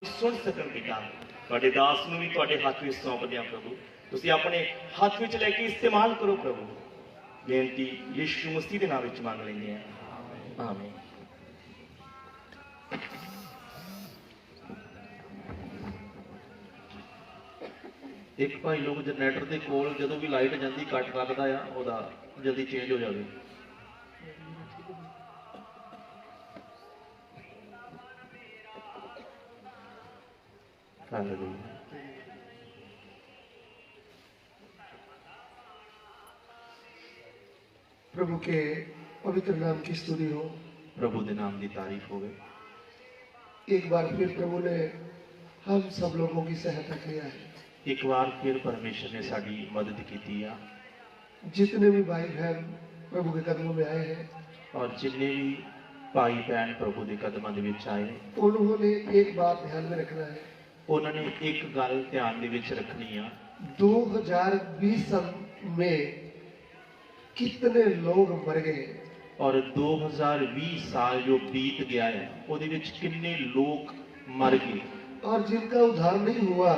सुन सकन पिता तुहाडे दास नूं भी तुहाडे हत्थ विच सौंपदे हां प्रभु तुसीं अपने हत्थ विच लैके इस्तेमाल करो प्रभु बेनती यीशु मसीह दे नाम विच मंग लैंदे हां आमीन। एक भाई लोग जनरेटर के कोल जो भी लाइट जाती कट लगता है वह जल्दी चेंज हो जाए। प्रभु के पवित्र नाम की स्तुति हो। प्रभु के नाम की तारीफ हो। एक बार फिर प्रभु ने हम सब लोगों की सहायता किया है। एक बार फिर परमेश्वर ने साड़ी मदद की है। जितने भी भाई बहन प्रभु के कदमों में आए हैं और जिन्हें भी भाई बहन प्रभु के कदमों के विच आए उन्होंने एक बात ध्यान में रखना है। उन्होंने एक गल ध्यान दे विच रखनी है 2020 में कितने लोग मर गए और 2020 साल जो बीत गया है उहदे विच कितने लोग मर गए और जिनका उद्धार नहीं हुआ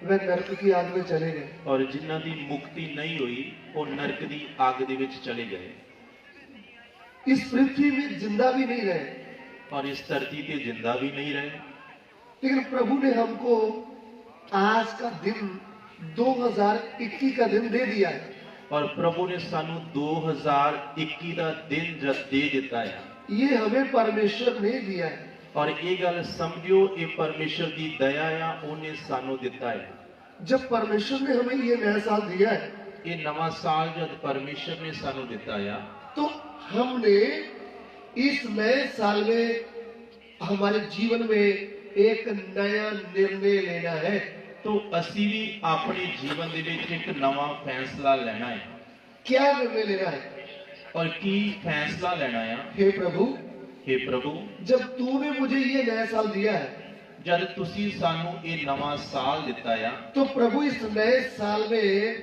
वह नरक की आग में चले गए और जिन्हां दी मुक्ति नहीं हुई वो नरक की आग दे विच चले गए। इस पृथ्वी में जिंदा भी नहीं रहे और इस धरती पे जिंदा भी नहीं रहे। लेकिन प्रभु ने हमको आज का दिन 2021 का दिन दे दिया है और प्रभु ने सानू 2021 का दिन जब दे दिता है। ये हमें परमेश्वर ने दिया है और ये गल समझो ये परमेश्वर की दया है उन्हें सानू दिता है। जब परमेश्वर ने हमें ये नया साल दिया है ये नवा साल जब परमेश्वर ने सानू दिता है तो हमने इस नए साल में हमारे जीवन में एक नया निर्णय लेना है। तो असी भी अपने जीवन दे विच एक नवा फैसला लेना है। क्या निर्णय लेना है और की फैसला लेना है? हे प्रभु, हे प्रभु, जब तूने मुझे ये नया साल दिया है जब तुसी सानू ये नवा साल दिता है तो प्रभु इस नए साल में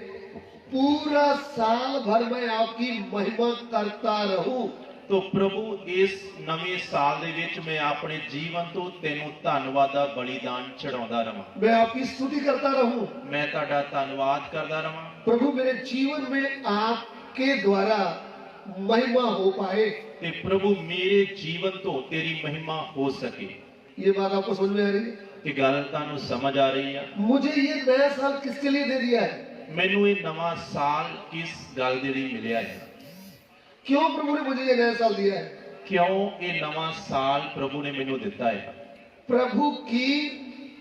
पूरा साल भर मैं आपकी महिमा करता रहूं। तो प्रभु इस नवे साल दे विच मैं अपने जीवन तो तेनू धन्नवाद दा बलिदान चढ़ाउंदा रहां। मैं आपकी स्तुति करता रहूं। मैं तुहाडा धन्नवाद करदा रहां। प्रभु मेरे जीवन में आपके द्वारा महिमा हो पाए। ते प्रभु मेरे जीवन तो तेरी महिमा हो सके। ये बात आपको समझ में आ रही है? ये गल तुहानू समझ आ रही है? मुझे ये नया साल किसके लिए दे दिया है? मैनू ये नवा साल किस गल दे लई मिलिया है? क्यों प्रभु ने मुझे ये नया साल दिया है? क्यों ये नवा साल प्रभु ने मैनू दिता है? प्रभु की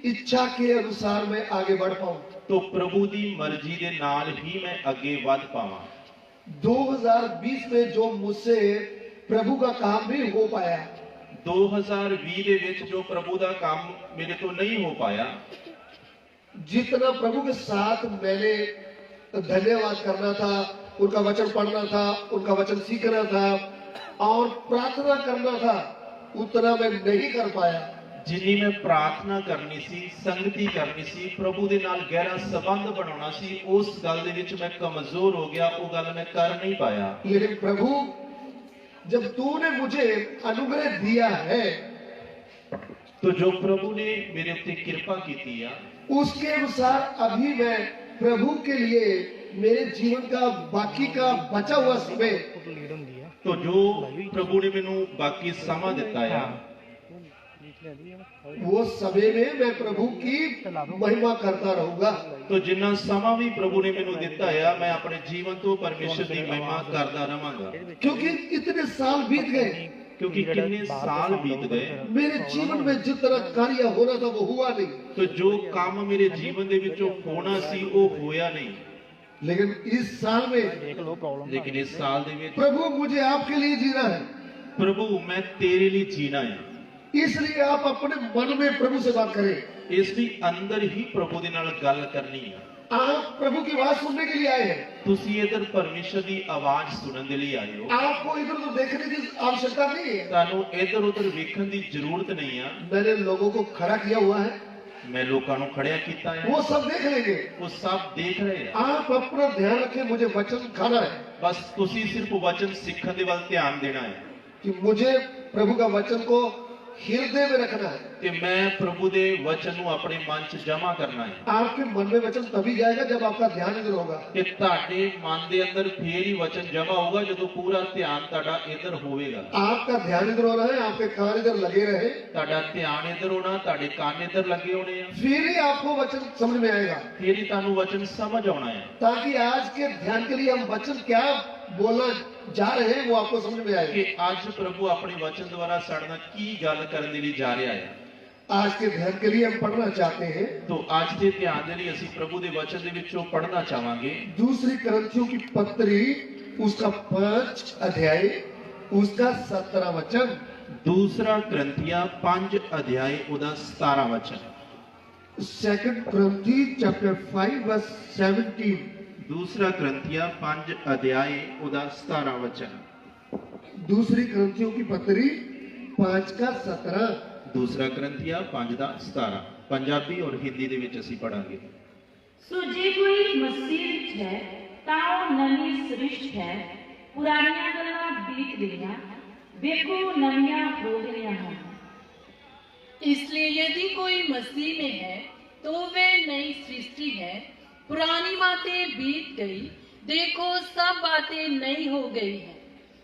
इच्छा के अनुसार मैं आगे बढ़ पाऊं। तो प्रभु दी मर्जी दे नाल ही मैं आगे बढ़ पावां। 2020 में जो मुझसे प्रभु का काम नहीं हो पाया 2020 दे विच जो प्रभु दा काम मेरे तो नहीं हो पाया, जितना प्रभु के साथ मैंने धन्यवाद करना था, उनका वचन पढ़ना था, उनका वचन सीखना था और प्रार्थना करना था, उतना मैं नहीं कर पाया। जिन्नी मैं प्रार्थना करनी सी, संगति करनी सी, प्रभु दे नाल गहरा संबंध बनाना सी, उस गल दे विच मैं कमजोर हो गया, वो गल मैं कर नहीं पाया। लेकिन प्रभु जब तूने मुझे अनुग्रह दिया है तो जो प्रभु ने मेरे उत्ते कृपा की है उसके अनुसार अभी मैं प्रभु के लिए मेरे जीवन का बाकी का बचा हुआ समय तो जो प्रभु ने मैनू बाकी समा दिता है वो समय में मैं प्रभु की महिमा करता रहूंगा। तो जिन्ना समा भी प्रभु ने मैनू दिता है मैं अपने जीवन तो परमेश्वर की महिमा करता रहांगा। क्योंकि इतने साल बीत गए, क्योंकि कितने साल बीत गए, मेरे जीवन में जितना कार्य होना था वो हुआ नहीं। तो जो काम मेरे जीवन दे विचों होना सी वो होया नहीं। लेकिन इस साल में लेकिन इस साल दे विच प्रभु मुझे आपके लिए जीना है। प्रभु मैं तेरे लिए जीना है। इसलिए आप अपने मन में प्रभु से बात करें। इसलिए अंदर ही प्रभु दे नाल गल करनी है। आप प्रभु की आवाज सुनने के लिए आए हैं। तुसी इधर परमेश्वर की आवाज सुनने के लिए आए हो। आपको इधर उधर देखने की आवश्यकता नहीं है। तानू इधर उधर वेखण की जरूरत नहीं है। मैंने लोगों को खड़ा किया हुआ है, मैं लोगों को खड़िया किया है, वो सब देख लेंगे, वो सब देख रहे हैं। आप अपना ध्यान रखें, मुझे वचन खाना है। बस तुसी सिर्फ वचन सीखने वाल ध्यान देना है कि मुझे प्रभु का वचन को हृदय में रखना है। ਤੇ ਮੈਂ ਪ੍ਰਭੂ ਦੇ ਵਚਨ ਨੂੰ ਆਪਣੇ ਮਨ 'ਚ ਜਮ੍ਹਾਂ ਕਰਨਾ ਹੈ आपके मन में वचन तभी जाएगा जब आपका ध्यान इधर होगा। ਕਿ ਤੁਹਾਡੇ ਮਨ ਦੇ ਅੰਦਰ ਫੇਰ ਹੀ ਵਚਨ ਜਮ੍ਹਾਂ ਹੋਊਗਾ ਜਦੋਂ ਪੂਰਾ ਧਿਆਨ ਤੁਹਾਡਾ ਇੱਧਰ ਹੋਵੇਗਾ। आपका ध्यान इधर होना है, आपके कान इधर लगे रहे, ਤੁਹਾਡਾ ਧਿਆਨ ਇੱਧਰ ਹੋਣਾ, ਤੁਹਾਡੇ ਕੰਨ ਇੱਧਰ ਲੱਗੇ ਹੋਣੇ ਆ, फिर ही आपको वचन समझ में आएगा। ਫੇਰ ਹੀ ਤੁਹਾਨੂੰ ਵਚਨ ਸਮਝ ਆਉਣਾ ਹੈ ताकि आज के ध्यान के लिए हम वचन क्या बोलना जा रहे हैं वो आपको समझ में आएगा। ਕਿ ਅੱਜ ਪ੍ਰਭੂ ਆਪਣੇ ਵਚਨ ਦੁਆਰਾ ਸਾਡੇ ਨਾਲ ਕੀ ਗੱਲ ਕਰਨ ਦੇ ਲਈ ਜਾ ਰਿਹਾ ਹੈ। आज के ध्यान के लिए हम पढ़ना चाहते हैं तो आज ਦੇ ਧਿਆਨ ਦੇ ਲਈ ਅਸੀਂ ਪ੍ਰਭੂ ਦੇ ਵਚਨ ਦੇ ਵਿੱਚੋਂ ਪੜ੍ਹਨਾ ਚਾਹਾਂਗੇ। दूसरी करंथियों की पत्री उसका 5 अध्याय उसका 17 वचन। ਦੂਸਰਾ ਕਰੰਥੀਆਂ 5 ਅਧਿਆਇ ਉਹਦਾ 17 ਵਚਨ। Second Corinthians chapter 5 verse 17। ਦੂਸਰਾ ਕਰੰਥੀਆਂ 5 ਅਧਿਆਇ ਉਹਦਾ 17 ਵਚਨ। दूसरी करंथियों की पत्री 5 का 17। ਦੂਸਰਾ ਕਰੰਥੀਆਂ 5 ਦਾ 17 ਪੰਜਾਬੀ ਔਰ ਹਿੰਦੀ ਦੇ ਵਿੱਚ ਅਸੀਂ ਪੜਾਂਗੇ। ਸੋ ਜੇ ਕੋਈ ਮਸੀਹ ਵਿੱਚ ਹੈ ਤਾਂ ਉਹ ਨਵੀਂ ਸ੍ਰਿਸ਼ਟ ਹੈ, ਪੁਰਾਣੀਆਂ ਗੱਲਾਂ ਬੀਤ ਗਈਆਂ, ਵੇਖੋ ਨਵੀਆਂ ਹੋ ਗਈਆਂ ਹਨ। इसलिए यदि कोई मसीह में है तो वे नई सृष्टि है, पुरानी बातें बीत गई, देखो सब बातें नई हो गई है।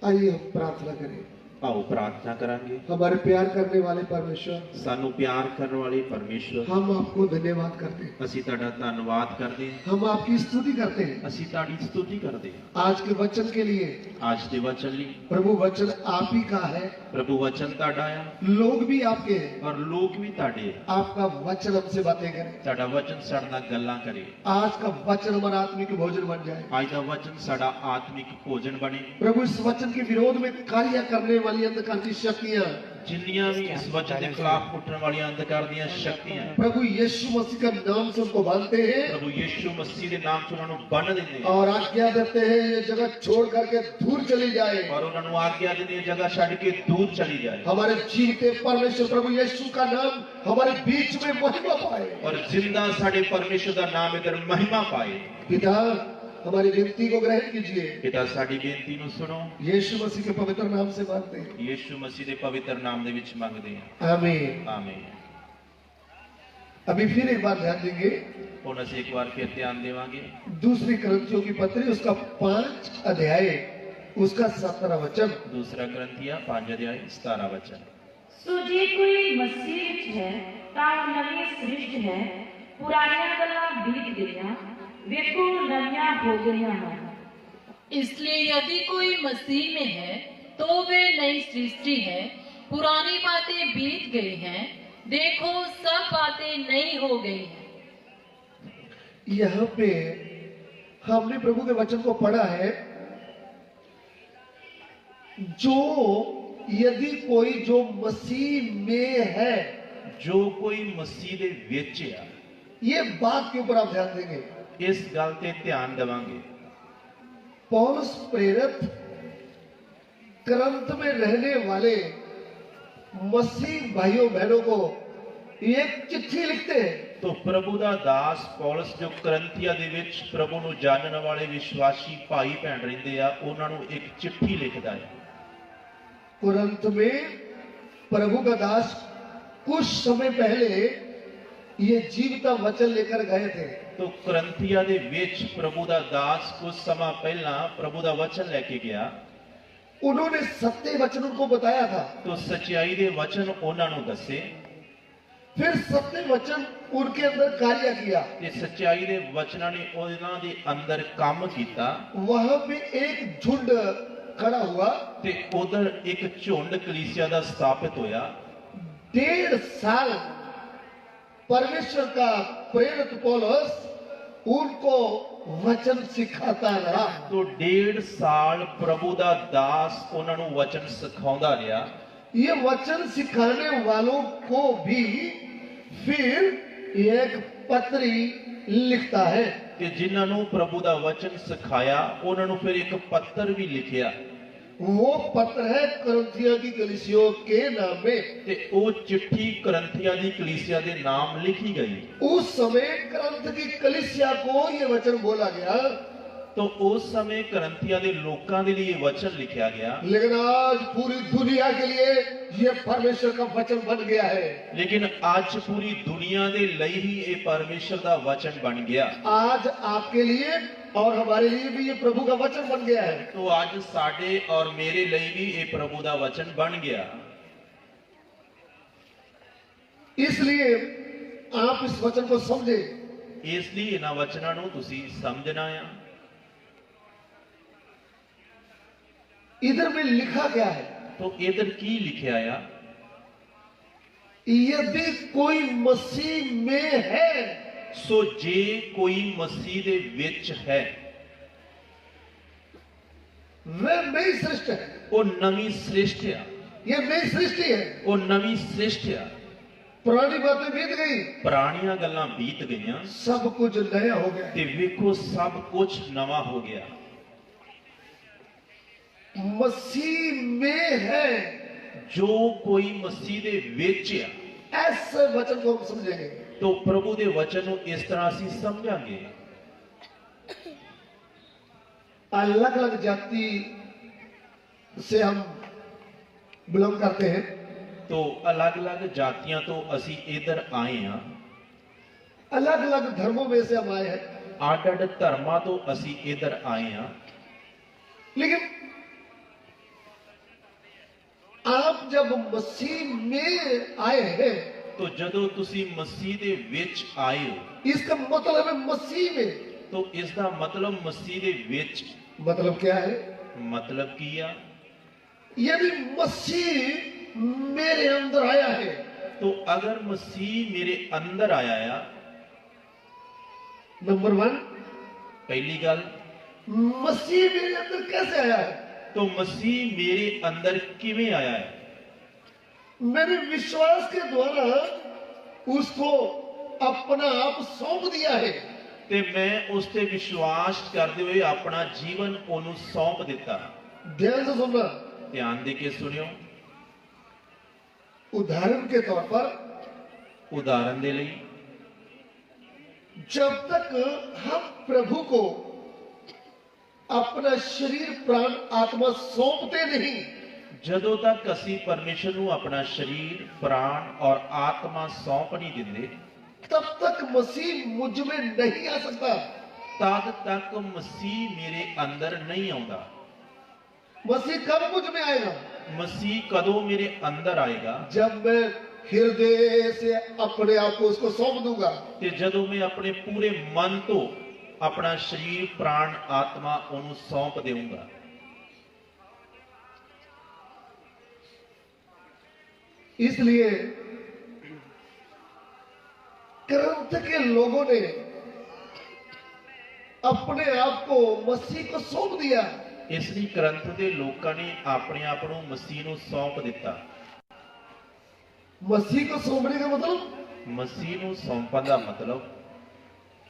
आइए हम प्रार्थना करें। ਆਓ ਪ੍ਰਾਰਥਨਾ ਕਰਾਂਗੇ। हमारे प्यार करने वाले परमेश्वर, ਸਾਨੂੰ ਪਿਆਰ ਕਰਨ ਵਾਲੇ ਪਰਮੇਸ਼ਵਰ, हम आपको धन्यवाद करते हैं, ਅਸੀਂ ਤੁਹਾਡਾ ਧੰਨਵਾਦ ਕਰਦੇ ਹਾਂ, हम आपकी स्तुति करते हैं ਅਸੀਂ ਤੁਹਾਡੀ ਸਤੁਤੀ ਕਰਦੇ ਹਾਂ। आज के वचन के लिए। ਅੱਜ ਦੇ ਵਚਨ ਲਈ प्रभु वचन आप ही का है, ਪ੍ਰਭੂ ਵਚਨ ਤੁਹਾਡਾ ਆ लोग भी आपके हैं। ਔਰ ਲੋਕ ਵੀ ਤੁਹਾਡੇ ਆ। आपका वचन हमसे बातें करे, ਤੁਹਾਡਾ ਵਚਨ ਸਾਡੇ ਨਾਲ ਗੱਲਾਂ ਕਰੇ। आज का वचन हमारा आत्मिक भोजन बन जाए। ਅੱਜ ਦਾ ਵਚਨ ਸਾਡਾ ਆਤਮਿਕ ਭੋਜਨ ਬਣੇ। प्रभु इस वचन के विरोध में कार्य करने वाली अंधकार की शक्तियां, ਜਿੰਨੀਆਂ ਵੀ ਇਸ ਵਚਨ ਦੇ ਖਿਲਾਫ ਉੱਠਣ ਵਾਲੀਆਂ ਅੰਧਕਾਰ ਦੀਆਂ ਸ਼ਕਤੀਆਂ प्रभु यीशु मसीह का नाम से उनको बांधते हैं ਪ੍ਰਭੂ ਯੀਸ਼ੂ ਮਸੀਹ ਦੇ ਨਾਮ 'ਚ ਉਹਨਾਂ ਨੂੰ ਬੰਨ੍ਹ ਦਿੰਦੇ ਆ और आज्ञा देते हैं ये जगह छोड़ करके दूर चली जाए। ਔਰ ਉਹਨਾਂ ਨੂੰ ਆਗਿਆ ਦਿੰਦੇ ਜਗ੍ਹਾ ਛੱਡ ਕੇ ਦੂਰ ਚਲੀ ਜਾਏ हमारे जीवते परमेश्वर प्रभु यीशु का नाम हमारे बीच में महिमा पाए। ਔਰ ਜ਼ਿੰਦਾ ਸਾਡੇ ਪਰਮੇਸ਼ਰ ਦਾ ਨਾਮ ਇਧਰ ਮਹਿਮਾ ਪਾਏ। पिता हमारी विनती को ग्रहण कीजिए, ਪਿਤਾ ਸਾਡੀ ਬੇਨਤੀ ਨੂੰ ਸੁਣੋ। यीशु मसीह के पवित्र नाम से मांगते हैं, ਯੀਸ਼ੂ ਮਸੀਹ ਦੇ ਪਵਿੱਤਰ ਨਾਮ ਦੇ ਵਿੱਚ ਮੰਗਦੇ ਹਾਂ। आमीन। ਆਮੀਨ। अभी फिर एक बार ध्यान देंगे ਹੁਣ ਅਸੀਂ ਇੱਕ ਵਾਰ ਫਿਰ ਧਿਆਨ ਦੇਵਾਂਗੇ। दूसरी करंथियों की पत्री उसका 5 अध्याय उसका 17 वचन। ਦੂਸਰਾ ਕਰੰਥੀਆਂ 5 ਅਧਿਆਇ 17 ਵਚਨ। ਸੋ ਜੇ ਕੋਈ ਮਸੀਹ ਵਿੱਚ ਹੈ ਤਾਂ ਉਹ ਨਵੀਂ ਸ੍ਰਿਸ਼ਟ ਹੈ, ਪੁਰਾਣੀਆਂ ਗੱਲਾਂ ਬੀਤ ਗਈਆਂ, ਵੇਖੋ ਨਵੀਆਂ ਹੋ ਗਈਆਂ ਹਨ। इसलिए यदि कोई मसीह में है तो वे नई सृष्टि है, पुरानी बातें बीत गई हैं, देखो सब बातें नई हो गई हैं। यहाँ पे हमने प्रभु के वचन को पढ़ा है, जो यदि कोई जो मसीह में है, ਜੋ ਕੋਈ ਮਸੀਹ ਦੇ ਵਿੱਚ ਆ, ये बात के ऊपर आप ध्यान देंगे। ਇਸ ਗੱਲ ਤੇ ਧਿਆਨ ਦੇਵਾਂਗੇ। पौलुस प्रेरित करंथ में रहने वाले मसीह भाइयों बहनों को एक चिट्ठी लिखते हैं। तो प्रभु ਦਾ ਦਾਸ ਪੌਲਸ ਜੋ ਕਰੰਥੀਆ ਦੇ ਵਿੱਚ ਪ੍ਰਭੂ ਨੂੰ ਜਾਣਨ ਵਾਲੇ ਵਿਸ਼ਵਾਸੀ ਭਾਈ ਭੈਣ ਰਹਿੰਦੇ ਆ, ਉਹਨਾਂ ਨੂੰ ਇੱਕ ਚਿੱਠੀ ਲਿਖਦਾ ਹੈ। कुरंथ में प्रभु का दास कुछ समय पहले ये जीवता वचन लेकर गए थे। तो ਕਰੰਥੀਆ ਦੇ ਵਿੱਚ ਪ੍ਰਭੂ ਦਾ ਦਾਸ ਕੁਝ ਸਮਾਂ ਪਹਿਲਾਂ ਪ੍ਰਭੂ ਦਾ ਵਚਨ ਲੈ ਕੇ ਗਿਆ। उन्होंने सत्य वचन उनको बताया था, तो ਸਚਾਈ ਦੇ ਵਚਨ ਉਹਨਾਂ ਨੂੰ ਦੱਸੇ। फिर सत्य वचन उनके अंदर कार्य किया। ਤੇ ਸਚਾਈ ਦੇ ਵਚਨਾਂ ਨੇ ਉਹਨਾਂ ਦੇ ਅੰਦਰ ਕੰਮ ਕੀਤਾ। वहां पे एक झुंड खड़ा हुआ। ਤੇ ਉਧਰ ਇੱਕ ਝੁੰਡ ਕਲੀਸਿਆ ਦਾ ਸਥਾਪਿਤ ਹੋਇਆ। 1.5 साल परमेश्वर का प्रेरित पौलुस उनको वचन सिखाता रहा। तो 1.5 साल प्रभु ਦਾ ਦਾਸ ਉਹਨਾਂ ਨੂੰ ਵਚਨ ਸਿਖਾਉਂਦਾ ਰਿਹਾ। ये वचन सिखाने वालों को भी फिर एक पत्री लिखता है। ਤੇ ਜਿਨ੍ਹਾਂ ਨੂੰ ਪ੍ਰਭੂ ਦਾ ਵਚਨ ਸਿਖਾਇਆ ਉਹਨਾਂ ਨੂੰ ਫਿਰ ਇੱਕ ਪੱਤਰ ਵੀ ਲਿਖਿਆ। वो पत्र है करंथिया की कलीसियों के नाम में। ਤੇ ਉਹ ਚਿੱਠੀ ਕਰੰਥੀਆ ਦੀ ਕਲੀਸਿया ਦੇ ਨਾਮ ਲਿਖੀ ਗਈ। उस समय करंथ की कलीसिया को ये वचन बोला गया तो उस समय करंथिया ਦੇ ਲੋਕਾਂ ਦੇ ਲਈ ਇਹ वचन लिखा गया, लेकिन आज पूरी दुनिया के लिए ये परमेश्वर का वचन बन गया है। लेकिन आज पूरी दुनिया ਦੇ ਲਈ ही ਇਹ परमेश्वर ਦਾ वचन बन गया। आज आपके लिए और हमारे लिए भी ये प्रभु का वचन बन गया है। तो आज साडे और मेरे ਲਈ भी ਇਹ प्रभु ਦਾ वचन बन गया। इसलिए आप इस वचन को समझे। ਇਸ ਲਈ ਇਹਨਾਂ ਵਚਨਾਂ ਨੂੰ ਤੁਸੀਂ ਸਮਝਣਾ ਆ। इधर में लिखा गया है, तो इधर की लिखा आ, यदि कोई मसीह में है सो जे कोई मसीह दे विच है, वह नई सृष्टि है। वो नवी सृष्टि आ, ये नई सृष्टि है। वो नवी सृष्टि आ। पुरानी बातें बीत गई, पुरानियां गल्लां बीत गईयां, सब कुछ नया हो गया। ते वेखो सब कुछ नवा हो गया। मसीह में है, जो कोई मसीह दे विच आ, ऐसे वचन को हम समझेंगे। तो प्रभु दे वचन नूं इस तरह असीं समझांगे। अलग अलग जाति से हम बिलोंग करते हैं, तो अलग अलग जातियां तो असीं इधर आए हां, अलग अलग धर्मों में से हम आए हैं, आड आड धर्मां तो असीं इधर आए हां। लेकिन आप जब मसीह में आए हैं, तो जदों तुसी मसीह दे विच आए हो, इसका मतलब है मसीह में। तो इसका मतलब मसीह दे विच मतलब क्या है? मतलब की आ? यदि मसीह मेरे अंदर आया है, तो अगर मसीह मेरे अंदर आया आ, नंबर 1, पहली गल, मसीह मेरे अंदर कैसे आया है? तो मसीह मेरे अंदर किवें आया है? मैंने विश्वास के द्वारा उसको अपना आप सौंप दिया है। ते मैं उस ते विश्वास करते हुए अपना जीवन ओनू सौंप दिता। ध्यान से सुनना। ध्यान दे के सुनियो। उदाहरण के तौर पर, उदाहरण दे लई, जब तक हम प्रभु को अपना शरीर प्राण आत्मा सौंपते नहीं, जदों तक असी परमेश्वर नू अपना शरीर प्राण और आत्मा सौंप नहीं दिंदे, तब तक मसीह मुझ में नहीं आ सकता। तद तक मसीह मेरे अंदर नहीं आउंदा। मसीह कब मुझ में आएगा? मसीह कदों मेरे अंदर आएगा? जब मैं हृदय से अपने आप को उसको सौंप दूंगा। ते जदों मैं अपने पूरे मन तो अपना शरीर प्राण आत्मा ओनू सौंप देऊंगा। इसलिए करंथ के लोगों ने अपने आप को मसीह को सौंप दिया। इसलिए करंथ दे लोकां ने अपने आप नू मसीह नू सौंप दिता। मसीह को सौंपने का मतलब, मसीह नू सौंपण दा मतलब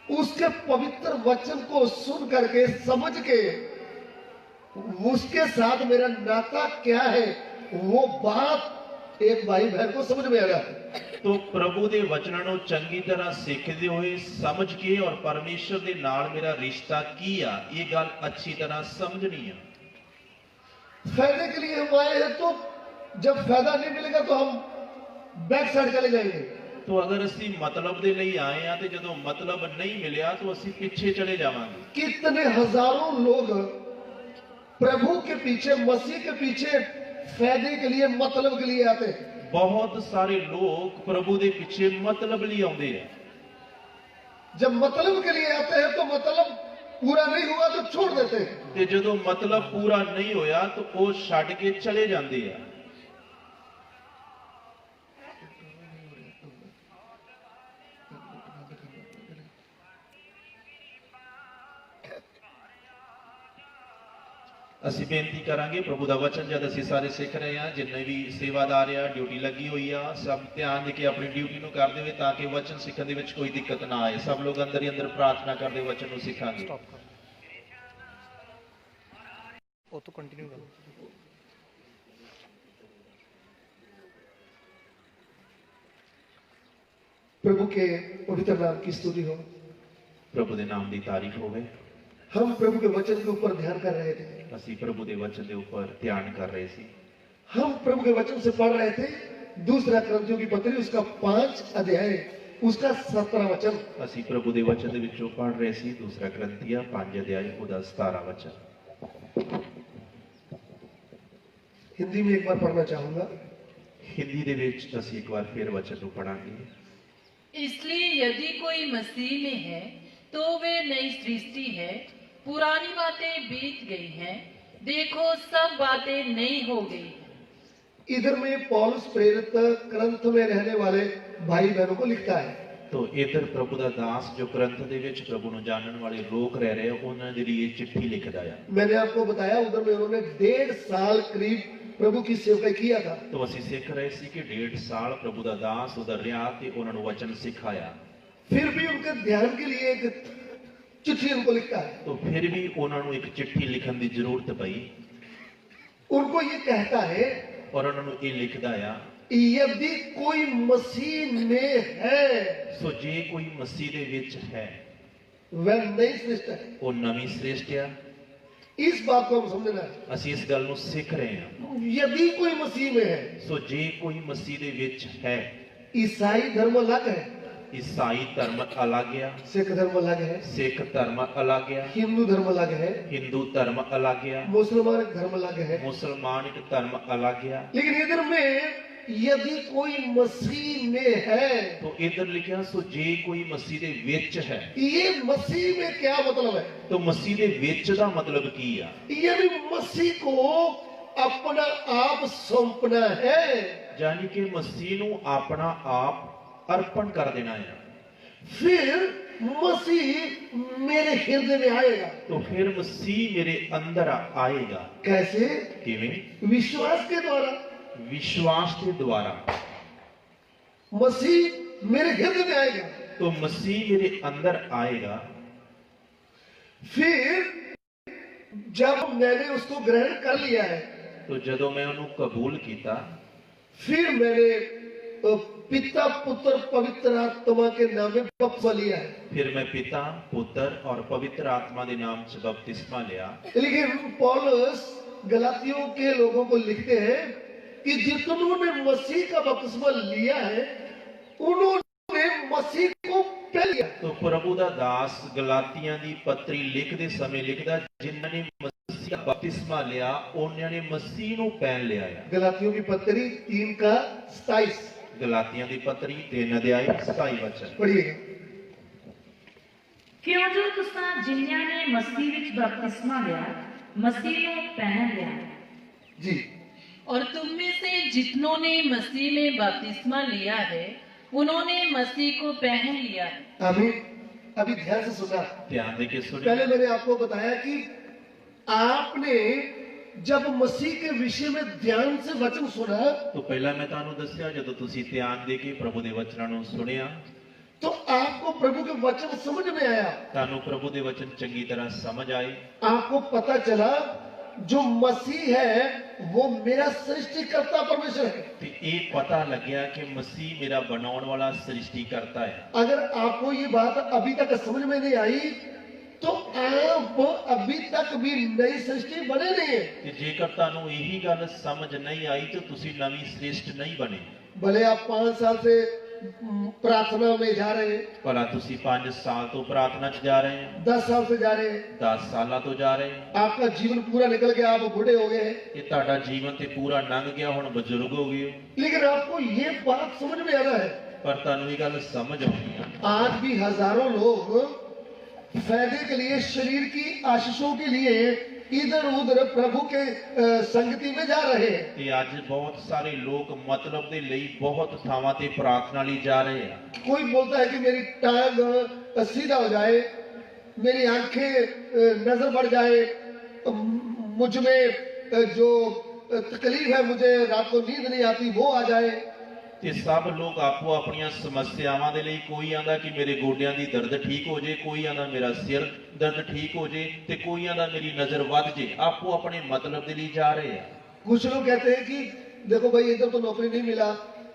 उसके पवित्र वचन को सुन करके, समझ के, उसके साथ मेरा नाता क्या है, वो बात एक भाई बहन को समझ में आ रहा है। तो प्रभु दे वचनां नूं चंगी तरह सीखते हुए समझ के और परमेश्वर दे नाल मेरा रिश्ता की आ, ये गल अच्छी तरह समझनी है। फायदे के लिए हम आए हैं, तो जब फायदा नहीं मिलेगा तो हम बैक साइड चले जाएंगे। तो अगर असी मतलब दे लई आए हैं, तो जदों मतलब नहीं मिलिया तो असी पीछे चले जावांगे। कितने हजारों लोग प्रभु के पीछे, मसीह के पीछे फायदे के लिए, मतलब के लिए आते हैं। बहुत सारे लोग प्रभु दे पीछे मतलब लिए आउंदे हैं। जब मतलब के लिए आते हैं तो मतलब पूरा नहीं हुआ तो छोड़ देते हैं। ते जदों मतलब पूरा नहीं होया तो वो छड्ड के चले जांदे हैं। ਅਸੀਂ ਬੇਨਤੀ ਕਰਾਂਗੇ ਪ੍ਰਭੂ ਦਾ ਵਚਨ ਜਦ ਅਸੀਂ ਸਾਰੇ ਸਿੱਖ ਰਹੇ ਹਾਂ, ਜਿੰਨੇ ਵੀ ਸੇਵਾਦਾਰ ਆ, ਡਿਊਟੀ ਲੱਗੀ ਹੋਈ ਆ, ਸਭ ਧਿਆਨ ਦੇ ਕੇ ਆਪਣੀ ਡਿਊਟੀ ਨੂੰ ਕਰਦੇ ਹੋਏ ਤਾਂ ਕਿ ਵਚਨ ਸਿੱਖਣ ਦੇ ਵਿੱਚ ਕੋਈ ਦਿੱਕਤ ਨਾ ਆਏ। ਸਭ ਲੋਕ ਅੰਦਰ ਹੀ ਅੰਦਰ ਪ੍ਰਾਰਥਨਾ ਕਰਦੇ ਵਚਨ ਨੂੰ ਸਿੱਖਾਂਗੇ। ਉਹ ਤੋਂ ਕੰਟੀਨਿਊ ਕਰੋ। प्रभु के पवित्र नाम की स्तुति हो। प्रभु के नाम की तारीफ होवे। हम प्रभु के वचन के ऊपर ध्यान कर रहे थे। ਅਸੀਂ ਪ੍ਰਭੂ ਦੇ ਵਚਨ ਦੇ ਉੱਪਰ ਧਿਆਨ ਕਰ ਰਹੇ ਸੀ। हम प्रभु के वचन से पढ़ रहे थे दूसरा क्रंथियों की पत्री उसका 5 अध्याय उसका 17 वचन। ਅਸੀਂ ਪ੍ਰਭੂ ਦੇ ਵਚਨ ਦੇ ਵਿੱਚੋਂ ਪੜ੍ਹ ਰਹੇ ਸੀ ਦੂਸਰਾ ਕਰੰਥੀਆ 5 ਅਧਿਆਇ ਉਹਦਾ 17 ਵਚਨ। हिंदी में एक बार पढ़ना चाहूंगा। ਹਿੰਦੀ ਦੇ ਵਿੱਚ ਅਸੀਂ ਇੱਕ ਵਾਰ ਫਿਰ ਵਚਨ ਨੂੰ ਪੜਾਂਗੇ। इसलिए यदि कोई मसीह में है तो वे नई सृष्टि है, पुरानी बातें बीत गई हैं, देखो सब बातें नई हो गई हैं। इधर में पौलुस प्रेरित करंथ में रहने वाले भाई बहनों को लिखता है। तो इधर प्रभु ਦਾ ਦਾਸ ਜੋ ਗ੍ਰੰਥ ਦੇ ਵਿੱਚ ਪ੍ਰਭੂ ਨੂੰ ਜਾਣਨ ਵਾਲੇ ਲੋਕ ਰਹਿ ਰਹੇ ਉਹਨਾਂ ਦੇ ਲਈ ਇਹ ਚਿੱਠੀ ਲਿਖਦਾ ਹੈ। मैंने आपको बताया उधर में उन्होंने 1.5 साल करीब प्रभु की सेवा किया था। तो ਅਸੀਂ ਸਿੱਖ ਰਹੇ ਸੀ ਕਿ 1.5 ਸਾਲ ਪ੍ਰਭੂ ਦਾ ਦਾਸ ਉਧਰ ਰਿਹਾ ਤੇ ਉਹਨਾਂ ਨੂੰ ਵਚਨ ਸਿਖਾਇਆ। फिर भी उनके ध्यान के लिए एक चिट्ठी उनको लिखता है। तो फिर भी ਉਹਨਾਂ ਨੂੰ ਇੱਕ ਚਿੱਠੀ ਲਿਖਣ ਦੀ ਜ਼ਰੂਰਤ ਪਈ। उनको ये कहता है ਔਰ ਉਹਨਾਂ ਨੂੰ ਇਹ ਲਿਖਦਾ ਆ यदि कोई मसीह में है ਸੋ ਜੇ ਕੋਈ ਮਸੀਹ ਦੇ ਵਿੱਚ ਹੈ वह नई सृष्टि है। ਉਹ ਨਵੀਂ ਸ੍ਰਿਸ਼ਟ ਆ। इस बात को हम समझना है। ਅਸੀਂ ਇਸ ਗੱਲ ਨੂੰ ਸਿੱਖ ਰਹੇ ਹਾਂ। यदि कोई मसीह में है, ਸੋ ਜੇ ਕੋਈ ਮਸੀਹ ਦੇ ਵਿੱਚ ਹੈ ईसाई धर्म अलग है, ਈਸਾਈ ਧਰਮ ਅਲੱਗ ਆ, सिख धर्म अलग है, ਸਿੱਖ ਧਰਮ ਅਲੱਗ ਆ, हिंदू धर्म अलग है, ਹਿੰਦੂ ਧਰਮ ਅਲੱਗ ਆ, मुसलमान धर्म अलग है। ਮੁਸਲਮਾਨ ਇੱਕ ਧਰਮ ਅਲੱਗ ਆ। लेकिन इधर में यदि कोई मसीह में है, तो इधर लिखा सो जे कोई मसीह दे विच है। ये मसीह में क्या मतलब है? तो मसीह दे विच दा मतलब की आ? यानी मसीह को अपना आप सौंपना है। यानी कि मसीह नु अपना आप अर्पण कर देना है। फिर मसीह मेरे हृदय में आएगा। तो फिर मसीह मेरे अंदर आएगा। कैसे? किवें? विश्वास के द्वारा। विश्वास के द्वारा मसीह मेरे हृदय में आएगा। तो मसीह मेरे अंदर आएगा। फिर जब मैंने उसको ग्रहण कर लिया है, तो जदों मैं उन्हें कबूल किया, फिर मैंने पिता पुत्र पवित्र आत्मा के नाम में बपतिस्मा लिया है। फिर मैं पिता पुत्र और पवित्र आत्मा के नाम से बपतिस्मा लिया। लेकिन पौलुस गलातियों के लोगों को लिखते हैं कि जितनों ने मसीह का बपतिस्मा लिया है उन्होंने मसीह को पहन लिया। तो प्रभु दा दास गलातियां दी पत्री लिखते समय लिखदा जिन्हां ने मसीह का बपतिस्मा लिया उन्हां ने मसीह नूं पहन लिया है। गलातियों की पत्री 3 का 27। गलातियां दी पत्री 3 अध्याय 27 वचन पढ़िएगा। क्यों जो तुसां जिन्हां ने मसीह विच बपतिस्मा लिया मसीह नूं पहन लिया। जी। और तुम में से जितनों ने मसीह में बपतिस्मा लिया है उन्होंने मसीह को पहन लिया है। आमीन। अभी ध्यान से सुना। ध्यान देके सुनिए। पहले मैंने आपको बताया कि आपने जब मसीह के विषय में ध्यान से वचन सुना तो पहला मैं तानू दस्या जदों तुसी ध्यान दे के प्रभु दे वचनां नूं सुनिया तो आपको प्रभु के वचन समझ में आया। तानू प्रभु दे वचन चंगी तरह समझ आए। आपको पता चला जो मसीह है वो मेरा सृष्टिकर्ता परमेश्वर है। ते ये पता लग्या कि मसीह मेरा बनाउण वाला सृष्टि करता है। अगर आपको ये बात अभी तक समझ में नहीं आई तो आप अभी तक भी नई सृष्टि बने नहीं है। ते जेकर तानू यही गल समझ नहीं आई तो तुसी नवी श्रेष्ठ नहीं बने। भले आप 5 साल से प्रार्थना में जा रहे हैं, भला तुसी 5 साल तो प्रार्थना च जा रहे हैं, 10 साल से जा रहे हैं, 10 साल तो जा रहे हैं, आपका जीवन पूरा निकल गया, आप बूढ़े हो गए हैं, ये ताड़ा जीवन ते पूरा लंघ गया हुण बजुर्ग हो गए हो। लेकिन आपको ये बात समझ में आना है पर तानू ये गल समझ आउंदी है आज भी हजारों लोग फायदे के लिए शरीर की आशीषों के लिए इधर उधर प्रभु के संगति में जा रहे हैं। ते अज बहुत सारे लोग मतलब दे लई बहुत थावां ते प्रार्थना लई जा रहे हैं। कोई बोलता है कि मेरी टांग सीधा हो जाए, मेरी आंखें नजर बढ़ जाए, मुझ में जो तकलीफ है, मुझे रात को नींद नहीं आती, वो आ जाए। ते सब लोग आपो अपनी समस्यावां दे लई कोई आंदा कि मेरे गोडियां दी दर्द ठीक हो जाए, कोई आंदा मेरा सिर दर्द ठीक हो जाए, ते कोई आंदा मेरी नजर वध जाए। आपो अपने मतलब दे लई जा रहे हैं। कुछ लोग कहते हैं कि देखो भाई इधर तो नौकरी नहीं मिला,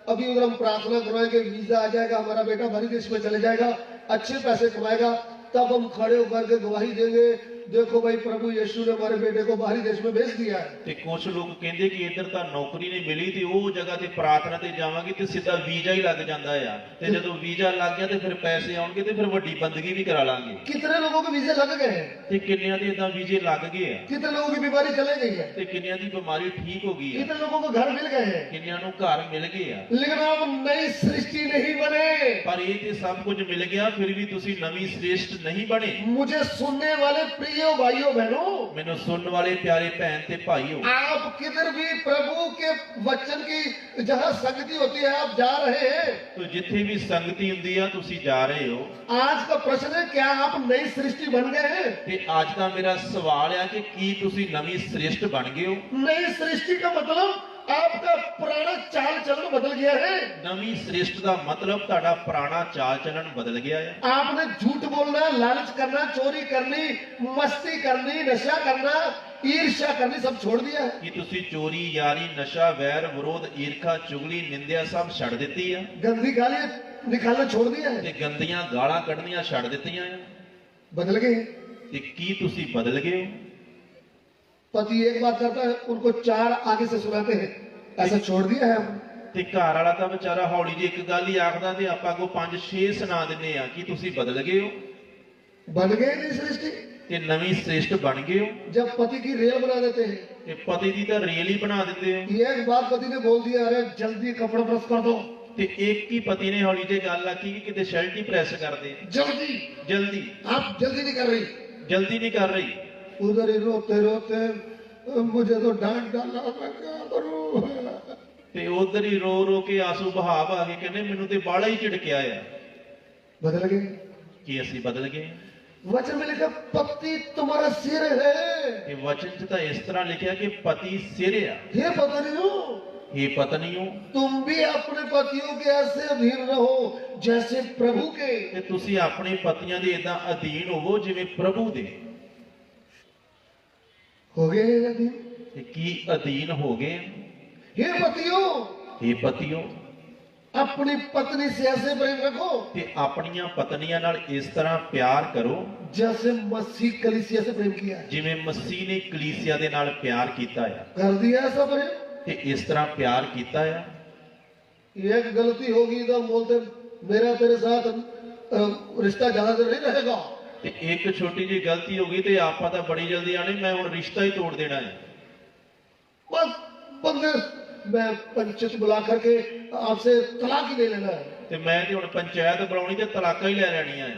अभी उधर हम प्रार्थना करवाएंगे, वीजा आ जाएगा, हमारा बेटा बाहरी देश में चले जाएगा, अच्छे पैसे कमाएगा, तब हम खड़े होकर के गवाही देंगे देखो भाई प्रभु यीशु ने हमारे बेटे को बाहरी देश में भेज दिया है। ਤੇ ਕੁਝ ਲੋਕ ਕਹਿੰਦੇ ਕਿ ਇੱਧਰ ਤਾਂ ਨੌਕਰੀ ਨਹੀਂ ਮਿਲੀ ਤੇ ਉਹ ਜਗ੍ਹਾ ਤੇ ਪ੍ਰਾਰਥਨਾ ਤੇ ਜਾਵਾਂਗੇ ਤੇ ਸਿੱਧਾ ਵੀਜ਼ਾ ਹੀ ਲੱਗ ਜਾਂਦਾ ਆ ਤੇ ਜਦੋਂ ਵੀਜ਼ਾ ਲੱਗ ਗਿਆ ਤੇ ਫਿਰ ਪੈਸੇ ਆਉਣਗੇ ਤੇ ਫਿਰ ਵੱਡੀ ਬੰਦਗੀ ਵੀ ਕਰਾ ਲਾਂਗੇ। कितने लोगों के वीजे लग गए हैं, ਤੇ ਕਿੰਨਿਆਂ ਦੇ ਇਦਾਂ ਵੀਜ਼ੇ ਲੱਗ ਗਏ ਆ कितने लोगों की बीमारी चले गई है, ਤੇ ਕਿੰਨਿਆਂ ਦੀ ਬਿਮਾਰੀ ਠੀਕ ਹੋ ਗਈ ਆ, कितने लोगों को घर मिल गए हैं, ਕਿੰਨਿਆਂ ਨੂੰ ਘਰ ਮਿਲ ਗਏ ਆ। लेकिन आप नई सृष्टि नहीं बने। ਪਰ ਇਹ ਤੇ ਸਭ ਕੁਝ ਮਿਲ ਗਿਆ ਫਿਰ ਵੀ ਤੁਸੀਂ ਨਵੀਂ ਸ੍ਰੇਸ਼ਟ नहीं बने। मुझे सुनने वाले प्रिय भाइयों बहनों, ਮੈਨੂੰ ਸੁਣਨ ਵਾਲੇ ਪਿਆਰੇ ਭੈਣ ਤੇ ਭਾਈਓ, आप किधर भी प्रभु के वचन की जहां संगति होती है आप जा रहे हैं। ਤੋ ਜਿੱਥੇ ਵੀ ਸੰਗਤੀ ਹੁੰਦੀ ਆ ਤੁਸੀਂ ਜਾ ਰਹੇ ਹੋ। आज का प्रश्न है, क्या आप नई सृष्टि बन गए हैं? ਤੇ ਅੱਜ ਦਾ ਮੇਰਾ ਸਵਾਲ ਆ ਕਿ ਕੀ ਤੁਸੀਂ ਨਵੀਂ ਸ੍ਰੇਸ਼ਟ ਬਣ ਗਏ ਹੋ। नई सृष्टि का मतलब आपका पुराना चाल चलन बदल गया है। ਨਵੀਂ ਸ੍ਰੇਸ਼ਟ ਦਾ ਮਤਲਬ ਤੁਹਾਡਾ ਪੁਰਾਣਾ ਚਾਲ ਚੱਲਣ ਬਦਲ ਗਿਆ ਹੈ। आपने झूठ बोलना, लालच करना, चोरी करनी, मस्ती करनी, नशा करना, ईर्ष्या करनी सब छोड़ दिया है। ਕਿ ਤੁਸੀਂ ਚੋਰੀ, ਯਾਰੀ, ਨਸ਼ਾ, ਵੈਰ, ਵਿਰੋਧ, ਈਰਖਾ, ਚੁਗਲੀ, ਨਿੰਦਿਆ ਸਭ ਛੱਡ ਦਿੱਤੀ ਆ गंदी गालियां निकालना छोड़ दिया है। ਤੇ ਗੰਦੀਆਂ ਗਾਲਾਂ ਕੱਢਣੀਆਂ ਛੱਡ ਦਿੱਤੀਆਂ ਆ। बदल गए। ਤੇ ਕੀ ਤੁਸੀਂ ਬਦਲ ਗਏ ਹੋ। पति एक बात करता है, उनको चार आगे से सुनाते हैं, ऐसा छोड़ दिया है हमने। ਤੇ ਘਰ ਵਾਲਾ ਤਾਂ ਵਿਚਾਰਾ ਹੌਲੀ ਜਿਹੀ ਇੱਕ ਗੱਲ ਹੀ ਆਖਦਾ ਤੇ ਆਪਾਂ ਕੋ 5-6 ਸੁਣਾ ਦਿੰਨੇ ਆ ਕਿ ਤੁਸੀਂ ਬਦਲ ਗਏ ਹੋ बन गए नई सृष्टि। ਤੇ ਨਵੀਂ ਸ੍ਰੇਸ਼ਟ ਬਣ ਗਏ ਹੋ। जब पति की रेल बना देते हैं, ਤੇ ਪਤੀ ਦੀ ਤਾਂ ਰੇਲ ਹੀ ਬਣਾ ਦਿੰਦੇ ਹੋ। एक बार पति ने बोल दिया, अरे जल्दी कपड़े प्रेस कर दो, ਤੇ ਇੱਕ ਹੀ ਪਤੀ ਨੇ ਹੌਲੀ ਜਿਹੀ ਗੱਲ ਆਖੀ ਕਿ ਕਿਤੇ ਸ਼ਰਟ ਹੀ ਪ੍ਰੈਸ ਕਰ ਦੇ। जल्दी। ਜਲਦੀ आप जल्दी नहीं कर रही। ਜਲਦੀ ਨਹੀਂ ਕਰ ਰਹੀ। उधर ही रोते रोते मुझे तो डांट डाला, मैं क्या करूं। ਤੇ ਉਧਰ ਹੀ ਰੋ ਰੋ ਕੇ ਆਂਸੂ ਬਹਾ ਬਹਾ ਕੇ ਕਹਿੰਦੇ ਮੈਨੂੰ ਤੇ ਬਾਲਾ ਹੀ ਝਿੜਕਿਆ ਆ। बदल गए। ਕੀ ਅਸੀਂ ਬਦਲ ਗਏ। वचन में लिखा, पति तुम्हारा सिर है। ਇਹ ਵਚਨ 'ਚ ਤਾਂ ਇਸ ਤਰ੍ਹਾਂ ਲਿਖਿਆ ਕਿ ਪਤੀ ਸਿਰ ਆ। हे पत्नियों, ਇਹ ਪਤਨੀਓ तुम भी अपने पतियों के ऐसे अधीन रहो जैसे प्रभु के। ਤੇ ਤੁਸੀਂ ਆਪਣੇ ਪਤੀਆਂ ਦੇ ਇਦਾਂ ਅਧੀਨ ਹੋਵੋ ਜਿਵੇਂ ਪ੍ਰਭੂ ਦੇ। हो गए हैं अधीन। ਤੇ ਕੀ ਅਧੀਨ ਹੋ ਗਏ। हे पतियों, ਇਹ ਪਤੀਓ अपनी पत्नी से ऐसे प्रेम रखो ਤੇ ਆਪਣੀਆਂ ਪਤਨੀਆਂ ਨਾਲ ਇਸ ਤਰ੍ਹਾਂ ਪਿਆਰ ਕਰੋ जैसे मसीह कलीसिया से प्रेम किया है। ਜਿਵੇਂ ਮਸੀਹ ਨੇ ਕਲੀਸਿया ਦੇ ਨਾਲ ਪਿਆਰ ਕੀਤਾ ਆ। कर दिया ऐसा प्रेम। ਤੇ ਇਸ ਤਰ੍ਹਾਂ ਪਿਆਰ ਕੀਤਾ ਆ। एक गलती होगी तो बोलते मेरा तेरे साथ रिश्ता ज्यादा देर नहीं रहेगा। ਤੇ ਇੱਕ ਛੋਟੀ ਜਿਹੀ ਗਲਤੀ ਹੋ ਗਈ ਤੇ ਆਪਾਂ ਤਾਂ ਬੜੀ ਜਲਦੀ ਆਣੇ ਮੈਂ ਹੁਣ ਰਿਸ਼ਤਾ ਹੀ ਤੋੜ ਦੇਣਾ ਹੈ। बस बंदे मैं पंचायत बुला करके आपसे तलाक ही ले लेना है। ਤੇ ਮੈਂ ਤੇ ਹੁਣ ਪੰਚਾਇਤ ਬੁਲਾਉਣੀ ਤੇ ਤਲਾਕਾਂ ਹੀ ਲੈ ਲੈਣੀਆਂ ਆ।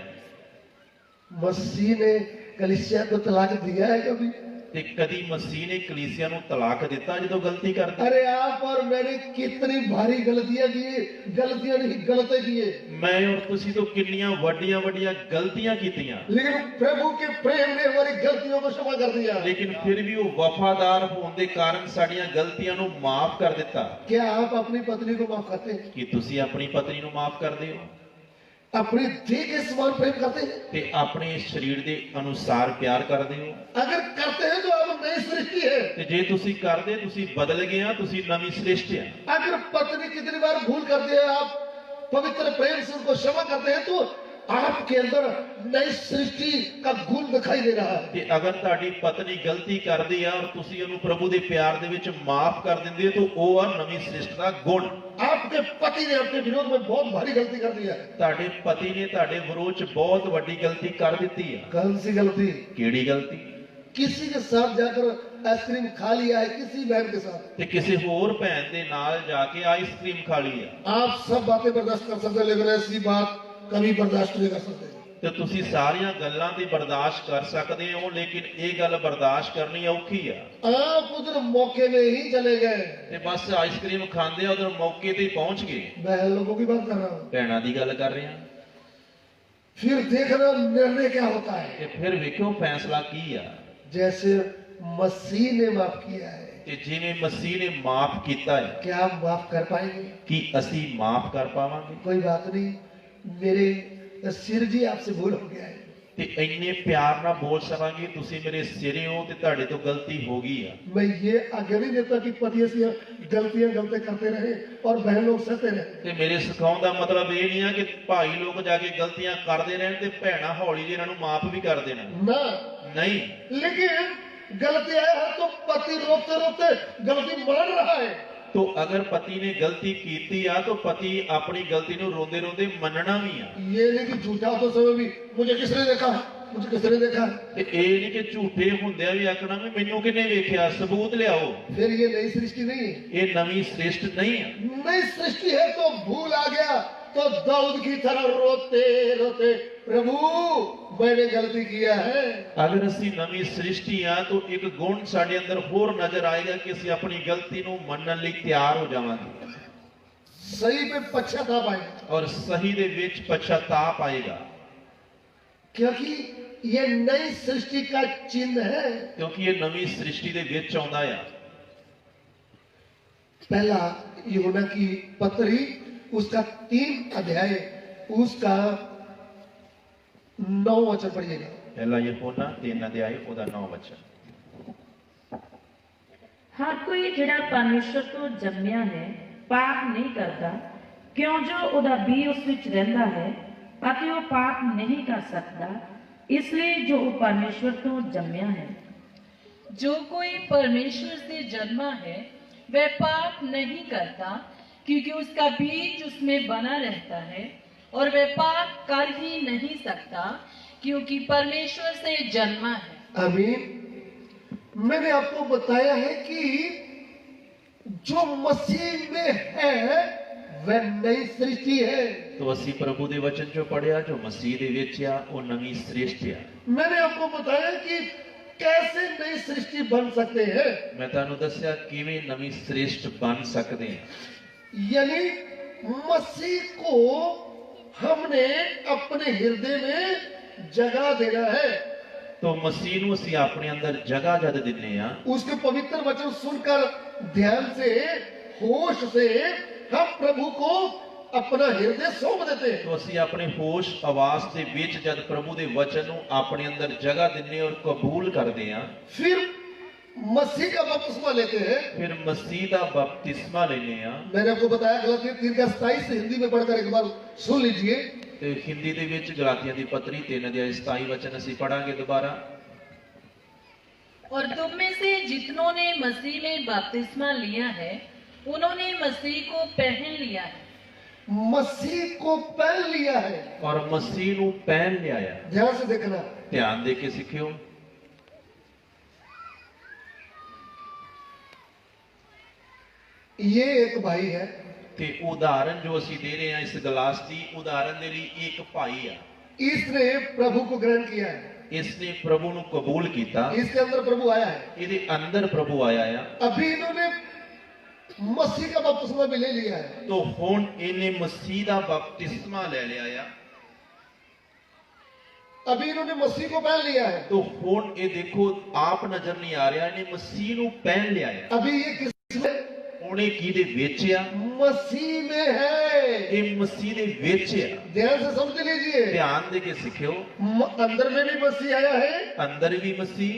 मसीह ने कलीसिया को तलाक दिया है कभी? ਤੇ ਕਦੀ ਮਸੀਹ ਨੇ ਕਲੀਸਿया ਨੂੰ ਤਲਾਕ ਦਿੱਤਾ ਜਦੋਂ ਗਲਤੀ ਕਰਦੀ। अरे आप और मैंने कितनी भारी गलतियां की, गलतियां नहीं गलती किए, ਮੈਂ ਔਰ ਤੁਸੀਂ ਤੋਂ ਕਿੰਨੀਆਂ ਵੱਡੀਆਂ ਵੱਡੀਆਂ ਗਲਤੀਆਂ ਕੀਤੀਆਂ लेकिन प्रभु के प्रेम ने हमारी गलतियों को क्षमा कर दिया। ਲੇਕਿਨ ਫਿਰ ਵੀ ਉਹ ਵਫਾਦਾਰ ਹੋਣ ਦੇ ਕਾਰਨ ਸਾਡੀਆਂ ਗਲਤੀਆਂ ਨੂੰ ਮਾਫ ਕਰ ਦਿੱਤਾ। क्या आप अपनी पत्नी को माफ करते हैं? ਕੀ ਤੁਸੀਂ ਆਪਣੀ ਪਤਨੀ ਨੂੰ ਮਾਫ ਕਰਦੇ ਹੋ अपनी देह के समान प्रेम करते हैं? ਤੇ ਆਪਣੇ ਸਰੀਰ ਦੇ ਅਨੁਸਾਰ ਪਿਆਰ ਕਰਦੇ ਹੋ। अगर करते हैं तो आप नई सृष्टि है। ਤੇ ਜੇ ਤੁਸੀਂ ਕਰਦੇ ਤੁਸੀਂ ਬਦਲ ਗਏ ਆ, ਤੁਸੀਂ ਨਵੀਂ ਸ੍ਰਿਸ਼ਟ ਆ। अगर पत्नी कितनी बार भूल करती है, आप पवित्र प्रेम से उनको क्षमा करते हैं, तो आपके अंदर नई सृष्टि का गुण दिखाई दे रहा है। ਤੇ ਅਗਰ ਤੁਹਾਡੀ ਪਤਨੀ ਗਲਤੀ ਕਰਦੀ ਆ ਔਰ ਤੁਸੀਂ ਉਹਨੂੰ ਪ੍ਰਭੂ ਦੇ ਪਿਆਰ ਦੇ ਵਿੱਚ ਮਾਫ ਕਰ ਦਿੰਦੇ ਹੋ ਤਾਂ ਉਹ ਆ ਨਵੀਂ ਸ੍ਰਿਸ਼ਟ ਦਾ ਗੁਣ। आपके पति ने अपने विरोध में बहुत भारी गलती कर दी है। ਤੁਹਾਡੇ ਪਤੀ ਨੇ ਤੁਹਾਡੇ ਵਿਰੋਧ 'ਚ ਬਹੁਤ ਵੱਡੀ ਗਲਤੀ ਕਰ ਦਿੱਤੀ ਆ। कौन सी गलती? ਕਿਹੜੀ ਗਲਤੀ। किसी के साथ जाकर आइसक्रीम खा लिया है, किसी बहन के साथ। ਤੇ ਕਿਸੇ ਹੋਰ ਭੈਣ ਦੇ ਨਾਲ ਜਾ ਕੇ ਆਈਸਕ੍ਰੀਮ ਖਾ ਲਈ ਆ। आप सब बातें बर्दाश्त कर सकते हैं, लेकिन ऐसी बात कभी बर्दाश्त नहीं कर सकते। ਤੇ ਤੁਸੀਂ ਸਾਰੀਆਂ ਗੱਲਾਂ ਤੇ ਬਰਦਾਸ਼ਤ ਕਰ ਸਕਦੇ ਹੋ ਲੇਕਿਨ ਇਹ ਗੱਲ ਬਰਦਾਸ਼ਤ ਕਰਨੀ ਔਖੀ ਆ। आप उधर मौके में ही चले गए। ਤੇ ਬਸ ਆਈਸਕ੍ਰੀਮ ਖਾਂਦੇ ਆ ਉਧਰ ਮੌਕੇ ਤੇ ਹੀ ਪਹੁੰਚ ਗਏ। बहन लोगों की बात कर रहा हूँ। ਭੈਣਾਂ ਦੀ ਗੱਲ ਕਰ ਰਹੇ ਆ। फिर देखना निर्णय क्या होता है। ਤੇ ਫਿਰ ਵੇਖੋ ਫੈਸਲਾ ਕੀ ਆ। जैसे मसीह ने माफ किया है, ਤੇ ਜਿਵੇਂ ਮਸੀਹ ਨੇ ਮਾਫ ਕੀਤਾ ਹੈ क्या आप माफ कर पाएंगे? ਕੀ ਅਸੀਂ ਮਾਫ ਕਰ ਪਾਵਾਂਗੇ। कोई बात नहीं, मेरे सिर जी आपसे भूल हो गया है। ਤੇ ਇੰਨੇ ਪਿਆਰ ਨਾਲ ਬੋਲ ਸਕਾਂਗੇ ਤੁਸੀਂ ਮੇਰੇ ਸਿਰੇ ਹੋ ਤੇ ਤੁਹਾਡੇ ਤੋਂ ਗਲਤੀ ਹੋ ਗਈ ਆ। मैं ये आज्ञा नहीं देता कि पति ऐसी गलतियां गलते करते रहे और बहन लोग सहते रहे। ਤੇ ਮੇਰੇ ਸਿਖਾਉਣ ਦਾ ਮਤਲਬ ਇਹ ਨਹੀਂ ਆ ਕਿ ਭਾਈ ਲੋਕ ਜਾ ਕੇ ਗਲਤੀਆਂ ਕਰਦੇ ਰਹਿਣ ਤੇ ਭੈਣਾਂ ਹੌਲੀ ਜਿਹੀ ਇਹਨਾਂ ਨੂੰ ਮਾਫ ਵੀ ਕਰ ਦੇਣ। ना, ਨਹੀਂ, लेकिन गलती आया है तो पति रोते रोते गलती मान रहा है। तो अगर पति ने गलती की आ तो पति अपनी गलती ਨੂੰ ਰੋਂਦੇ ਰੋਂਦੇ ਮੰਨਣਾ ਵੀ ਆ। ये नहीं कि झूठा होते समय भी मुझे किसने देखा, मुझे किसने देखा। ਤੇ ਇਹ ਨਹੀਂ ਕਿ ਝੂਠੇ ਹੁੰਦਿਆਂ ਵੀ ਆਖਣਾ ਵੀ ਮੈਨੂੰ ਕਿਹਨੇ ਵੇਖਿਆ, ਸਬੂਤ ਲਿਆਓ। फिर ये नई सृष्टि नहीं है। ਇਹ ਨਵੀਂ ਸ੍ਰਿਸ਼ਟ ਨਹੀਂ ਆ। नई सृष्टि है तो भूल आ गया तो दाऊद की तरह रोते रोते प्रभु मैंने गलती किया है। ਅਗਰ ਅਸੀਂ ਨਵੀਂ ਸ੍ਰਿਸ਼ਟੀ ਆ ਤਾਂ ਇੱਕ ਗੁਣ ਸਾਡੇ ਅੰਦਰ ਹੋਰ ਨਜ਼ਰ ਆਏਗਾ ਕਿ ਅਸੀਂ ਆਪਣੀ ਗਲਤੀ ਨੂੰ ਮੰਨਣ ਲਈ ਤਿਆਰ ਹੋ ਜਾਵਾਂਗੇ सही पे पश्चाताप आएगा, ਔਰ ਸਹੀ ਦੇ ਵਿੱਚ ਪਛਤਾਪ ਆਏਗਾ, क्योंकि ये नई सृष्टि का चिन्ह है। ਕਿਉਂਕਿ ਇਹ ਨਵੀਂ ਸ੍ਰਿਸ਼ਟੀ ਦੇ ਵਿੱਚ ਆਉਂਦਾ ਆ। पहला यूहन्ना की पत्री उसका 3 अध्याय उसका 9 वचन पढ़िएगा। ਪਹਿਲਾ ਯਹੋਨਾ 3 ਅਧਿਆਇ ਉਹਦਾ 9 ਵਚਨ। हर कोई जिहड़ा परमेश्वर तो जम्मिया है पाप नहीं करता, क्यों जो उहदा बी उस विच रहिंदा है अते वो पाप नहीं कर सकता, इसलिए जो वो परमेश्वर तो जम्मिया है। जो कोई परमेश्वर से जन्मा है वह पाप नहीं करता, क्योंकि उसका बीज उसमें बना रहता है, और वह पाप कर ही नहीं सकता, क्योंकि परमेश्वर से जन्मा है। आमीन। मैंने आपको बताया है कि जो मसीह में है वह नई सृष्टि है। तो ਅਸੀਂ ਪ੍ਰਭੂ ਦੇ ਵਚਨ ਚੋਂ ਪੜਿਆ ਜੋ ਮਸੀਹ ਦੇ ਵਿੱਚ ਆ ਉਹ ਨਵੀਂ ਸ੍ਰਿਸ਼ਟ ਆ। मैंने आपको बताया कि कैसे नई सृष्टि बन सकते हैं। ਮੈਂ ਤੁਹਾਨੂੰ ਦੱਸਿਆ ਕਿਵੇਂ ਨਵੀਂ ਸ੍ਰਿਸ਼ਟ ਬਣ ਸਕਦੇ ਆ। यानी मसीह को हमने अपने हृदय में जगह देना है। तो मसीह ਨੂੰ ਅਸੀਂ ਆਪਣੇ ਅੰਦਰ ਜਗ੍ਹਾ ਜਦ ਦਿੰਨੇ ਆ, उसके पवित्र वचन सुनकर ध्यान से होश से हम प्रभु को अपना हृदय सौंप देते हैं। तो ਅਸੀਂ ਆਪਣੇ ਹੋਸ਼ ਆਵਾਜ਼ ਦੇ ਵਿੱਚ ਜਦ ਪ੍ਰਭੂ ਦੇ ਵਚਨ ਨੂੰ ਆਪਣੇ ਅੰਦਰ ਜਗ੍ਹਾ ਦਿੰਨੇ ਔਰ ਕਬੂਲ ਕਰਦੇ ਆ, फिर मसीह का बपतिस्मा लेते हैं। ਫਿਰ ਮਸੀਹ ਦਾ ਬਪਤਿਸਮਾ ਲੈਨੇ ਆ। मैंने आपको बताया गलतियां 3 का 27 से हिंदी में पढ़कर एक बार सुन लीजिए। ਤੇ ਹਿੰਦੀ ਦੇ ਵਿੱਚ ਗਲਾਤੀਆਂ ਦੀ ਪੱਤਰੀ 3 ਅਧਿਆਇ 27 ਵਚਨ ਅਸੀਂ ਪੜਾਂਗੇ ਦੁਬਾਰਾ। और तुम में से जितनों ने मसीह में बपतिस्मा लिया है उन्होंने मसीह को पहन लिया है। मसीह को पहन लिया है। ਔਰ ਮਸੀਹ ਨੂੰ ਪਹਿਨ ਲਿਆ ਆ। ध्यान से देखना। ਧਿਆਨ ਦੇ ਕੇ ਸਿੱਖਿਓ। ये एक भाई है, ਤੇ ਉਦਾਹਰਨ ਜੋ ਅਸੀਂ ਦੇ ਰਹੇ ਹਾਂ ਇਸ ਗਲਾਸ ਦੀ ਉਦਾਹਰਨ ਦੇ ਲਈ ਇੱਕ ਭਾਈ ਆ। इसने प्रभु को ग्रहण किया है। ਇਸਨੇ ਪ੍ਰਭੂ ਨੂੰ ਕਬੂਲ ਕੀਤਾ, इसके अंदर प्रभु आया है। ਇਹਦੇ ਅੰਦਰ ਪ੍ਰਭੂ ਆਇਆ ਆ। अभी इन्होंने मसीह का बपतिस्मा भी ले लिया है। तो ਹੁਣ ਇਹਨੇ ਮਸੀਹ ਦਾ ਬਪਤਿਸਮਾ ਲੈ ਲਿਆ ਆ। अभी इन्होंने मसीह को पहन लिया है। तो ਹੁਣ ਇਹ ਦੇਖੋ ਆਪ ਨਜ਼ਰ ਨਹੀਂ ਆ ਰਿਹਾ, ਇਹਨੇ ਮਸੀਹ ਨੂੰ ਪਹਿਨ ਲਿਆ ਆ। अभी ये किसमें? ਉਹਨੇ ਕਿਹਦੇ ਵਿੱਚ ਆ? मसीह में है। ਇਹ ਮਸੀਹ ਦੇ ਵਿੱਚ ਆ। ध्यान से समझ लीजिए। ਧਿਆਨ ਦੇ ਕੇ ਸਿੱਖਿਓ। अंदर में भी मसीह आया है, ਅੰਦਰ ਵੀ ਮਸੀਹ,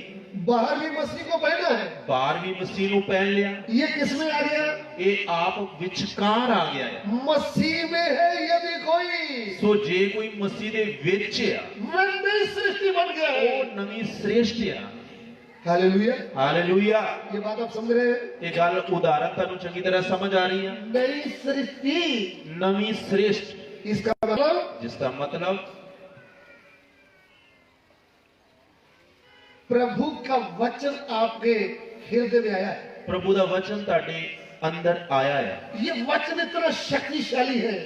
बाहर भी मसीह को पहना है। ਬਾਹਰ ਵੀ ਮਸੀਹ ਨੂੰ ਪਹਿਨ ਲਿਆ। ये किसमें आ गया? ਇਹ ਆਪ ਵਿਚਕਾਰ ਆ ਗਿਆ ਆ। मसीह में है यदि कोई, ਸੋ ਜੇ ਕੋਈ ਮਸੀਹ ਦੇ ਵਿੱਚ ਆ वह नई सृष्टि बन गया है। ਉਹ ਨਵੀਂ ਸ੍ਰਿਸ਼ਟ ਆ। हालेलुया। ਹਾਲੇਲੂਇਆ। ये बात आप समझ रहे हैं? ਇਹ ਗੱਲ ਉਦਾਹਰਨ ਤੁਹਾਨੂੰ ਚੰਗੀ ਤਰ੍ਹਾਂ ਸਮਝ ਆ ਰਹੀ ਆ। नई सृष्टि, ਨਵੀਂ ਸ੍ਰਿਸ਼ਟ, इसका मतलब ਜਿਸ ਦਾ ਮਤਲਬ प्रभु का वचन आपके हृदय में आया है। ਪ੍ਰਭੂ ਦਾ ਵਚਨ ਤੁਹਾਡੇ ਅੰਦਰ ਆਇਆ ਆ। ये वचन इतना शक्तिशाली है।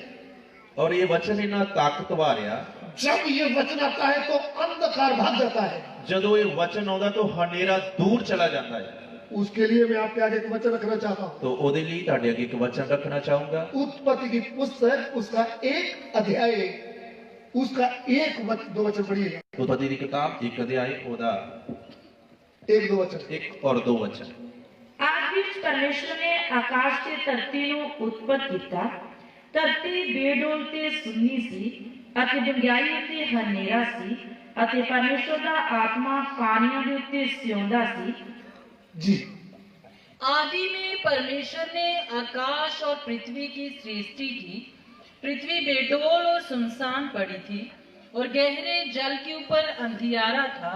ਔਰ ਇਹ ਵਚਨ ਇਹਨਾਂ ਤਾਕਤਵਰ ਆ। जब ये वचन आता है तो अंधकार भाग जाता है। ਜਦੋਂ ਇਹ ਵਚਨ ਆਉਂਦਾ ਤਾਂ ਹਨੇਰਾ ਦੂਰ ਚਲਾ ਜਾਂਦਾ ਹੈ। उसके लिए मैं आपके आगे एक वचन रखना चाहता हूँ। तो ਉਹਦੇ ਲਈ ਤੁਹਾਡੇ ਅੱਗੇ ਇੱਕ ਵਚਨ ਰੱਖਣਾ ਚਾਹੂੰਗਾ। उत्पत्ति की पुस्तक उसका 1 अध्याय उसका 1-2 वचन पढ़िएगा। ਉਤਪਤੀ ਦੀ ਕਿਤਾਬ 1 ਅਧਿਆਇ ਉਹਦਾ 1-2 वचन। 1 ਔਰ 2 ਵਚਨ। ਆਦਿ ਵਿੱਚ ਪਰਮੇਸ਼ਰ ਨੇ ਆਕਾਸ਼ ਤੇ ਧਰਤੀ ਨੂੰ ਉਤਪਤ ਕੀਤਾ। ਧਰਤੀ ਬੇਡੋਲ ਤੇ ਸੁੰਨੀ ਸੀ ਅਤੇ ਡੂੰਘਾਈ ਉੱਤੇ ਹਨੇਰਾ ਸੀ ਅਤੇ ਪਰਮੇਸ਼ਰ ਦਾ ਆਤਮਾ ਪਾਣੀਆਂ ਦੇ ਉੱਤੇ ਸਿਉਂਦਾ ਸੀ। जी। आदि में परमेश्वर ने आकाश और पृथ्वी की सृष्टि की। पृथ्वी बेडौल और सुनसान पड़ी थी और गहरे जल के ऊपर अंधियारा था,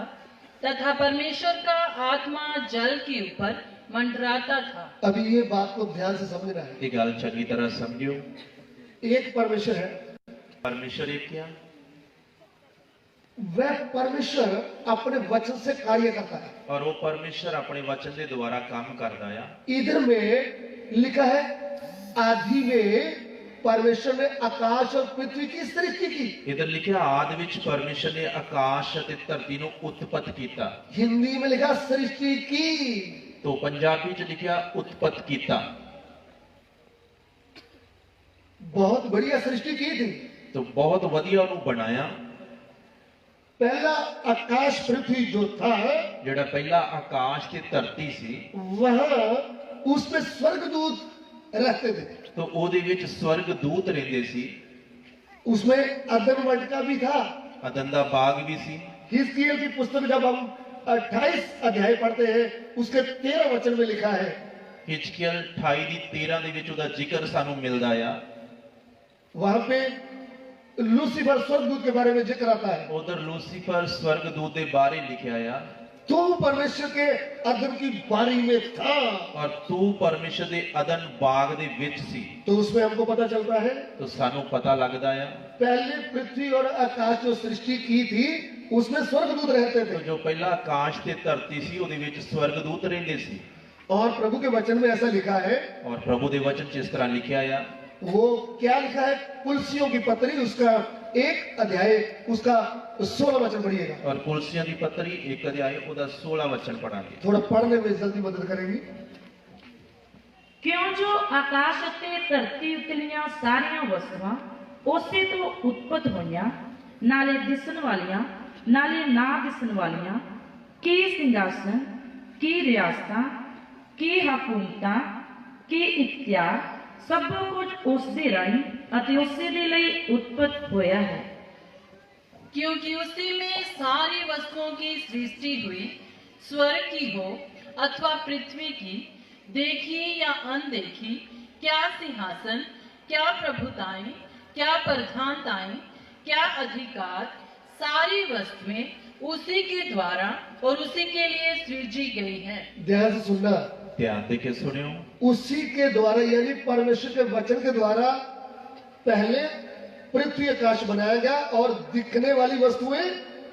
तथा परमेश्वर का आत्मा जल के ऊपर मंडराता था। अभी ये बात को ध्यान से समझना है। ये गल चंगी तरह समझियो। एक परमेश्वर है, परमेश्वर एक क्या? वह परमेश्वर अपने वचन से कार्य करता है। और वो परमेश्वर अपने वचन के द्वारा काम करता है। इधर में लिखा है आदि में परमेश्वर ने आकाश और पृथ्वी की सृष्टि की। इधर लिखा आदि विच परमेश्वर ने आकाश और धरती को उत्पत्त किया। हिंदी में लिखा सृष्टि की, तो पंजाबी च लिखा उत्पत्त किया। बहुत बढ़िया सृष्टि की थी। तो बहुत वधिया उन्होंने बनाया। पहला आकाश पृथ्वी जो था, जेड़ा पहला आकाश ते धरती सी, वहां उसमें स्वर्गदूत रहते थे। तो ओदे विच स्वर्ग दूत रहंदे सी। उसमें अदन वटका भी था। अदन दा बाग भी सी। हिजकिय्याह की पुस्तक जब हम 28 अध्याय पढ़ते हैं, उसके 13 वचन में लिखा है, हिजकिय्याह 28 दी 13 दे विच ओदा जिक्र सानू मिलदा आ। वहां पे लूसीफर स्वर्गदूत के बारे में जिक्र आता है। उधर लूसीफर स्वर्गदूत के बारे लिखा आया। तो परमेश्वर के अदन की बारी में था, और तू परमेश्वर के अदन बाग दे विच सी। तो उसमें हमको पता चलता है तो सानू पता लगदा आ। पहले पृथ्वी और आकाश जो सृष्टि की थी, उसमें स्वर्गदूत रहते तो थे। जो पहला आकाश ते धरती सी, ओदे विच स्वर्गदूत रहंदे सी। और प्रभु के वचन में ऐसा लिखा है, और प्रभु दे वचन च इस तरह लिखा आया। वो क्या लिखा है, कुलसियों की पत्री उसका 1 अध्याय उसका 16 वचन पढ़िएगा। और कुलसियों की पत्री 1 अध्याय ओदा 16 वचन पढ़ांगे। थोड़ा पढ़ने में जल्दी मदद करेंगी। क्यों जो आकाश ਅਤੇ ਧਰਤੀ ਉਤਲੀਆਂ ਸਾਰੀਆਂ ਵਸਤੂਆਂ ਉਸੇ ਤੋਂ ਉਤਪਤ ਹੋਈਆਂ, ਨਾਲੇ ਦਿਸਣ ਵਾਲੀਆਂ ਨਾਲੇ ਨਾ ਦਿਸਣ ਵਾਲੀਆਂ, ਕੀ ਸਿੰਘਾਸਨ, ਕੀ ਰਿਆਸਤਾਂ, ਕੀ ਹਕੂਮਤਾਂ, ਕੀ ਇਖਤਿਆਰ, ਸਭ ਕੁਝ ਉਸ ਦੇ ਰਾਹੀਂ ਅਤੇ ਉਸੇ ਦੇ ਲਈ ਉਤਪਤ ਹੋਇਆ ਹੈ। क्योंकि उसी में सारी वस्तुओं की सृष्टि हुई, स्वर्ग की हो अथवा पृथ्वी की, देखी या अनदेखी, क्या सिंहासन, क्या प्रभुताएं, क्या प्रधानताएं, क्या अधिकार, सारी वस्तुएं उसी के द्वारा और उसी के लिए सृजी गई है। ध्यान से सुनना, ध्यान दे के सुनियो। उसी के द्वारा यानी परमेश्वर के वचन के द्वारा पहले पृथ्वी आकाश बनाया गया, और दिखने वाली वस्तुएं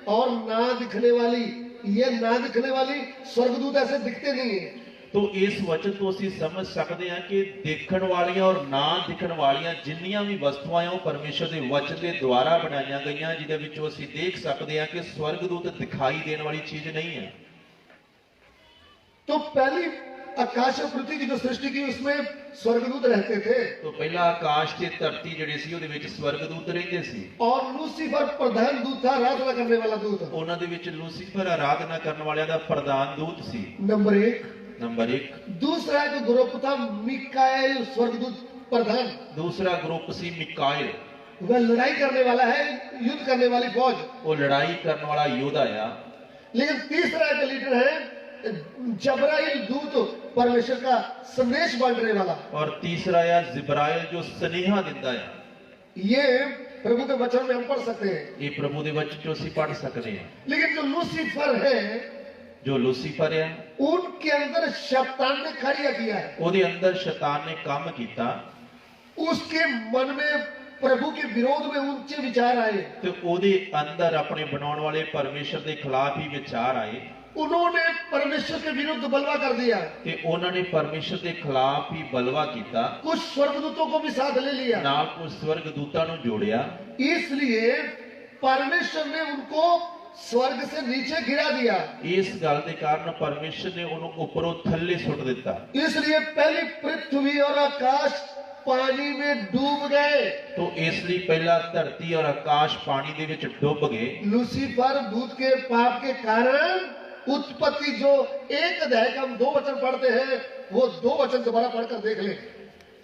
और ना दिखने वाली, ये ना दिखने वाली स्वर्गदूत ऐसे दिखते नहीं है। तो इस वचन तो ਅਸੀਂ समझ सकते हैं कि देखण वालियां और ना दिखण वालियां जिन्नियां भी वस्तुआं हैं, परमेश्वर के वचन के द्वारा बनाईयां गईयां, जिहदे विचों ਅਸੀਂ देख सकते हैं कि स्वर्गदूत दिखाई देने वाली चीज नहीं है। तो पहली आकाश और पृथ्वी की जो सृष्टि की, उसमें स्वर्गदूत रहते थे। तो पहला आकाश ते धरती जिहड़ी सी ਉਹਦੇ ਵਿੱਚ स्वर्गदूत ਰਹਿੰਦੇ ਸੀ। और लूसीफर प्रधान दूत था, आराधना करने वाला दूत। ਉਹਨਾਂ ਦੇ ਵਿੱਚ ਲੂਸੀਫਰ ਆਰਾਧਨਾ ਕਰਨ ਵਾਲਿਆਂ ਦਾ ਪ੍ਰਧਾਨ ਦੂਤ ਸੀ। नंबर 1। नंबर 1। दूसरा एक ग्रुप था मिकाएल स्वर्गदूत प्रधान। दूसरा ग्रुप सी मिकाएल। वह लड़ाई करने वाला है, युद्ध करने वाली फौज। वो लड़ाई करने वाला योद्धा है। लेकिन तीसरा एक लीडर है जबराइल दूत, परमेश्वर का संदेश बांटने वाला। और तीसरा है जिब्राइल जो स्नेहा दिंदा है। ये प्रभु के वचन में हम पढ़ सकते हैं। ये प्रभु के वचन जो ਅਸੀਂ पढ़ सकते हैं। लेकिन जो लूसीफर है, जो लूसीफर है, उनके अंदर शैतान ने कार्य किया है। ਉਹਦੇ अंदर शैतान ने काम किया। उसके मन में प्रभु के विरोध में ऊंचे विचार आए। तो ਉਹਦੇ अंदर अपने बनाने वाले परमेश्वर के खिलाफ ही विचार आए। उन्होंने परमेश्वर के विरुद्ध बलवा कर दिया। ते उन्होंने परमेश्वर के खिलाफ ही बलवा किया। कुछ स्वर्गदूतों को भी साथ ले लिया। नाल कुछ स्वर्गदूतां नूं जोड़िया। इसलिए परमेश्वर ने उनको स्वर्ग से नीचे गिरा दिया। इस गल के कारण परमेश्वर ने उन्हें ऊपरों थल्ले सुट दिता। इसलिए पहली पृथ्वी और आकाश पानी में डूब गए। तो इसलिए पहला धरती और आकाश पानी दे विच डूब गए। लूसीफर दूत के पाप के कारण उत्पत्ति जो 1 अध्याय का हम 2 वचन पढ़ते हैं, वो 2 वचन दोबारा पढ़कर देख ले।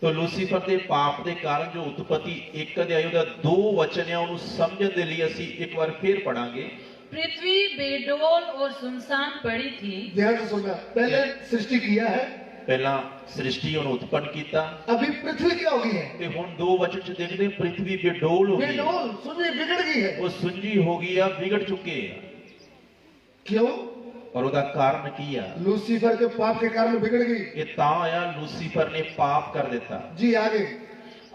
तो लूसीफर के पाप के कारण जो उत्पत्ति 1 अध्याय दा 2 वचन है, उन्हें समझने के लिए असी एक बार फिर पढ़ांगे। पृथ्वी बेडौल और सुनसान पड़ी थी। ध्यान से सुनना, पहले सृष्टि किया है। ਪਹਿਲਾਂ ਸ੍ਰਿਸ਼ਟੀ ਉਹਨੂੰ ਉਤਪੰਨ ਕੀਤਾ अभी पृथ्वी क्या हो गई है? ਤੇ ਹੁਣ 2 ਵਚਨ ਚ ਦੇਖਦੇ ਪ੍ਰਿਥਵੀ ਬੇਡੋਲ ਹੋ ਗਈ बेडोल सुनिए बिगड़ गई है। ਉਹ ਸੁੰਜੀ ਹੋ ਗਈ ਆ ਵਿਗੜ ਚੁੱਕੇ ਆ क्यों? ਔਰ ਉਹਦਾ ਕਾਰਨ ਕੀ ਆ लूसीफर के पाप के कारण बिगड़ गई। ਇਹ ਤਾਂ ਆਇਆ ਲੂਸੀਫਰ ਨੇ ਪਾਪ ਕਰ ਦਿੱਤਾ जी आगे।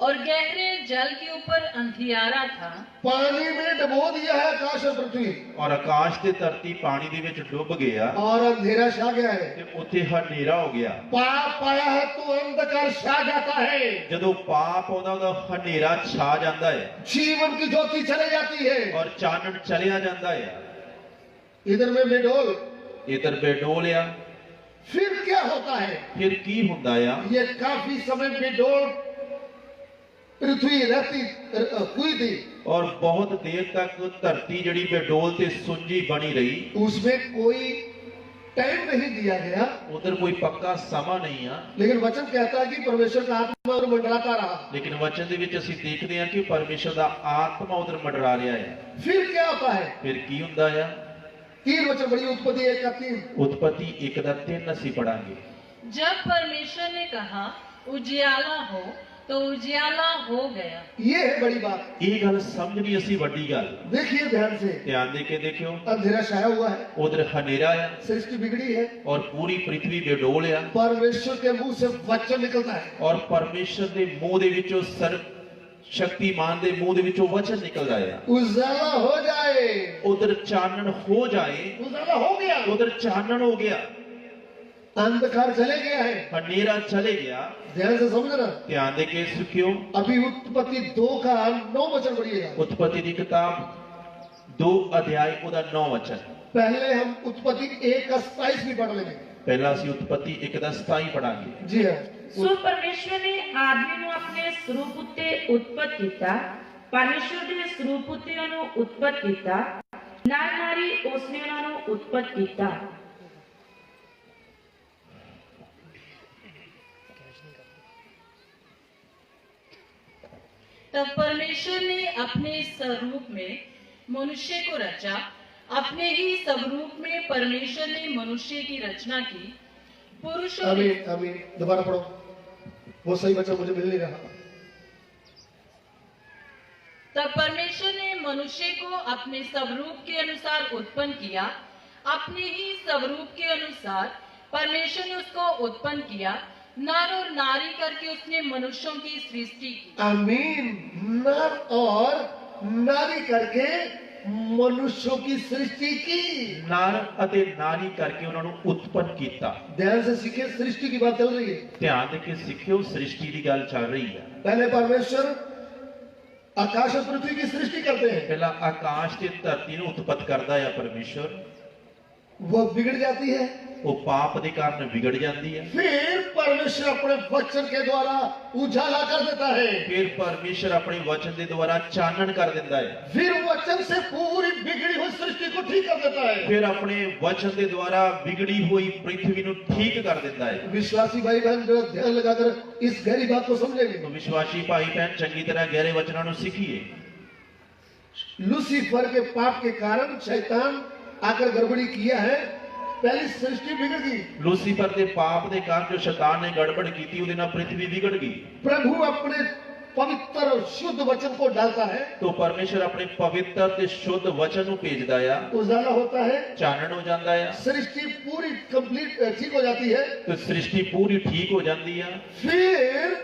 और गहरे जल के ऊपर अंधियारा था, पानी में डबो दिया है आकाश और पृथ्वी, ਔਰ ਆਕਾਸ਼ ਤੇ ਧਰਤੀ ਪਾਣੀ ਦੇ ਵਿੱਚ ਡੁੱਬ ਗਿਆ और अंधेरा छा गया है। ਤੇ ਉੱਥੇ ਹਨੇਰਾ ਹੋ ਗਿਆ पाप पाया है तो अंधकार छा जाता है, ਜਦੋਂ ਪਾਪ ਆਉਂਦਾ ਉਹਦਾ ਹਨੇਰਾ ਛਾ ਜਾਂਦਾ ਹੈ जीवन की ज्योति चले जाती है। ਔਰ ਚਾਨਣ ਚਲਿਆ ਜਾਂਦਾ ਹੈ इधर में बेडोल। ਇਧਰ ਬੇਡੋਲ ਆ फिर क्या होता है? ਫਿਰ ਕੀ ਹੁੰਦਾ ਆ ये काफी समय बेडोल पृथ्वी रहती हुई थी, ਔਰ ਬਹੁਤ ਦੇਰ ਤੱਕ ਧਰਤੀ ਜਿਹੜੀ ਬੇਡੋਲ ਤੇ ਸੁੰਜੀ ਬਣੀ ਰਹੀ उसमें कोई टाइम नहीं दिया गया, ਉਧਰ ਕੋਈ ਪੱਕਾ ਸਮਾਂ ਨਹੀਂ ਆ लेकिन वचन कहता है कि परमेश्वर का आत्मा और मंडराता रहा। ਲੇਕਿਨ ਵਚਨ ਦੇ ਵਿੱਚ ਅਸੀਂ ਦੇਖਦੇ ਹਾਂ ਕਿ ਪਰਮੇਸ਼ਰ ਦਾ ਆਤਮਾ ਉਧਰ ਮੰਡਰਾ ਰਿਹਾ ਹੈ फिर क्या होता है? ਫਿਰ ਕੀ ਹੁੰਦਾ ਆ 3 वचन बड़ी उत्पत्ति 1 का 3। ਉਤਪਤੀ 1 ਦਾ 3 ਅਸੀਂ पढ़ांगे। जब परमेश्वर ने कहा उजियाला हो तो उजियाला हो गया। ये है बड़ी बात। ਇਹ ਗੱਲ ਸਮਝਣੀ ਅਸੀਂ ਵੱਡੀ ਗੱਲ देखिए ध्यान से, ਧਿਆਨ ਦੇ ਕੇ ਦੇਖਿਓ अंधेरा छाया हुआ है, ਉਧਰ ਹਨੇਰਾ ਆ सृष्टि बिगड़ी है, ਔਰ ਪੂਰੀ ਪ੍ਰਿਥਵੀ ਬੇਡੋਲ ਆ परमेश्वर के मुंह से वचन निकलता है, ਔਰ ਪਰਮੇਸ਼ਰ ਦੇ ਮੂੰਹ ਦੇ ਵਿੱਚੋਂ ਸਰਵ ਸ਼ਕਤੀਮਾਨ ਦੇ ਮੂੰਹ ਦੇ ਵਿੱਚੋਂ ਵਚਨ ਨਿਕਲਦਾ ਆ उजाला हो जाए। ਉਧਰ ਚਾਨਣ ਹੋ ਜਾਏ उजाला हो गया, ਉਧਰ ਚਾਨਣ ਹੋ ਗਿਆ अंधकार चले गया है। ਹਨੇਰਾ ਚਲੇ ਗਿਆ ध्यान से समझना। ਧਿਆਨ ਦੇ ਕੇ ਸੁਖਿਓ अभी उत्पत्ति 2 का 9 वचन पढ़िएगा। ਉਤਪਤੀ ਦੀ ਕਿਤਾਬ 2 ਅਧਿਆਇ ਉਹਦਾ 9 ਵਚਨ पहले हम उत्पत्ति 1 का 27 भी पढ़ लेंगे। ਪਹਿਲਾਂ ਅਸੀਂ ਉਤਪਤੀ 1 ਦਾ 27 ਪੜਾਂਗੇ जी हाँ। ਸੋ ਪਰਮੇਸ਼ਵਰ ਨੇ ਆਦਮੀ ਨੂੰ ਆਪਣੇ ਸਰੂਪ ਉੱਤੇ ਉਤਪਤ ਕੀਤਾ, ਪਰਮੇਸ਼ਵਰ ਦੇ ਸਰੂਪ ਉੱਤੇ ਉਹਨੂੰ ਉਤਪਤ ਕੀਤਾ, ਨਰ ਨਾਰੀ ਉਸਨੇ ਉਹਨਾਂ ਨੂੰ ਉਤਪਤ ਕੀਤਾ। तब परमेश्वर ने अपने स्वरूप में मनुष्य को रचा, अपने ही स्वरूप में परमेश्वर ने मनुष्य की रचना की, पुरुष और आमीन आमीन। दोबारा पढ़ो, वो सही वचन मुझे मिल नहीं रहा। तब परमेश्वर ने मनुष्य को अपने स्वरूप के अनुसार उत्पन्न किया, अपने ही स्वरूप के अनुसार परमेश्वर ने उसको उत्पन्न किया, नर और नारी करके उसने मनुष्यों की सृष्टि की। आमीन। नर और नारी करके मनुष्यों की सृष्टि की। ਨਰ ਅਤੇ ਨਾਰੀ ਕਰਕੇ ਉਹਨਾਂ ਨੂੰ ਉਤਪੰਨ ਕੀਤਾ ध्यान से सीखे, सृष्टि की बात चल रही है। ਧਿਆਨ ਦੇ ਕੇ ਸਿੱਖਿਓ ਸ੍ਰਿਸ਼ਟੀ ਦੀ ਗੱਲ ਚੱਲ ਰਹੀ ਹੈ पहले परमेश्वर आकाश और पृथ्वी की सृष्टि करते हैं, ਪਹਿਲਾਂ ਆਕਾਸ਼ ਤੇ ਧਰਤੀ ਨੂੰ ਉਤਪਤ ਕਰਦਾ ਹੈ ਪਰਮੇਸ਼ਰ वो बिगड़ जाती है। ਉਹ ਪਾਪ ਦੇ ਕਾਰਨ ਵਿਗੜ ਜਾਂਦੀ ਹੈ फिर परमेश्वर अपने वचन के द्वारा उजाला कर देता है। ਫਿਰ ਪਰਮੇਸ਼ਰ ਆਪਣੇ ਵਚਨ ਦੇ ਦੁਆਰਾ ਚਾਨਣ ਕਰ ਦਿੰਦਾ ਹੈ फिर वचन से पूरी बिगड़ी हुई सृष्टि को ठीक कर देता है। ਫਿਰ ਆਪਣੇ ਵਚਨ ਦੇ ਦੁਆਰਾ ਵਿਗੜੀ ਹੋਈ ਪ੍ਰਿਥਵੀ ਨੂੰ ਠੀਕ ਕਰ ਦਿੰਦਾ ਹੈ विश्वासी भाई बहन जरा ध्यान लगाकर इस गहरी बात को समझेंगे। तो विश्वासी भाई बहन चंगी तरह गहरे वचनों ਨੂੰ सीखिए लूसीफर के पाप के कारण शैतान आकर गड़बड़ी किया है, पहली सृष्टि बिगड़ गई। ਲੂਸੀਫਰ ਦੇ ਪਾਪ ਦੇ ਕਾਰਨ ਜੋ ਸ਼ੈਤਾਨ ਨੇ ਗੜਬੜ ਕੀਤੀ ਉਹਦੇ ਨਾਲ ਪ੍ਰਿਥਵੀ ਵਿਗੜ ਗਈ प्रभु अपने पवित्र और शुद्ध वचन को डालता है, तो ਪਰਮੇਸ਼ਰ ਆਪਣੇ ਪਵਿੱਤਰ ਤੇ ਸ਼ੁੱਧ ਵਚਨ ਨੂੰ ਭੇਜਦਾ ਆ उजाला होता है, ਚਾਨਣ ਹੋ ਜਾਂਦਾ ਆ सृष्टि पूरी कंप्लीट ठीक हो जाती है। ਤੇ ਸ੍ਰਿਸ਼ਟੀ ਪੂਰੀ ਠੀਕ ਹੋ ਜਾਂਦੀ ਆ फिर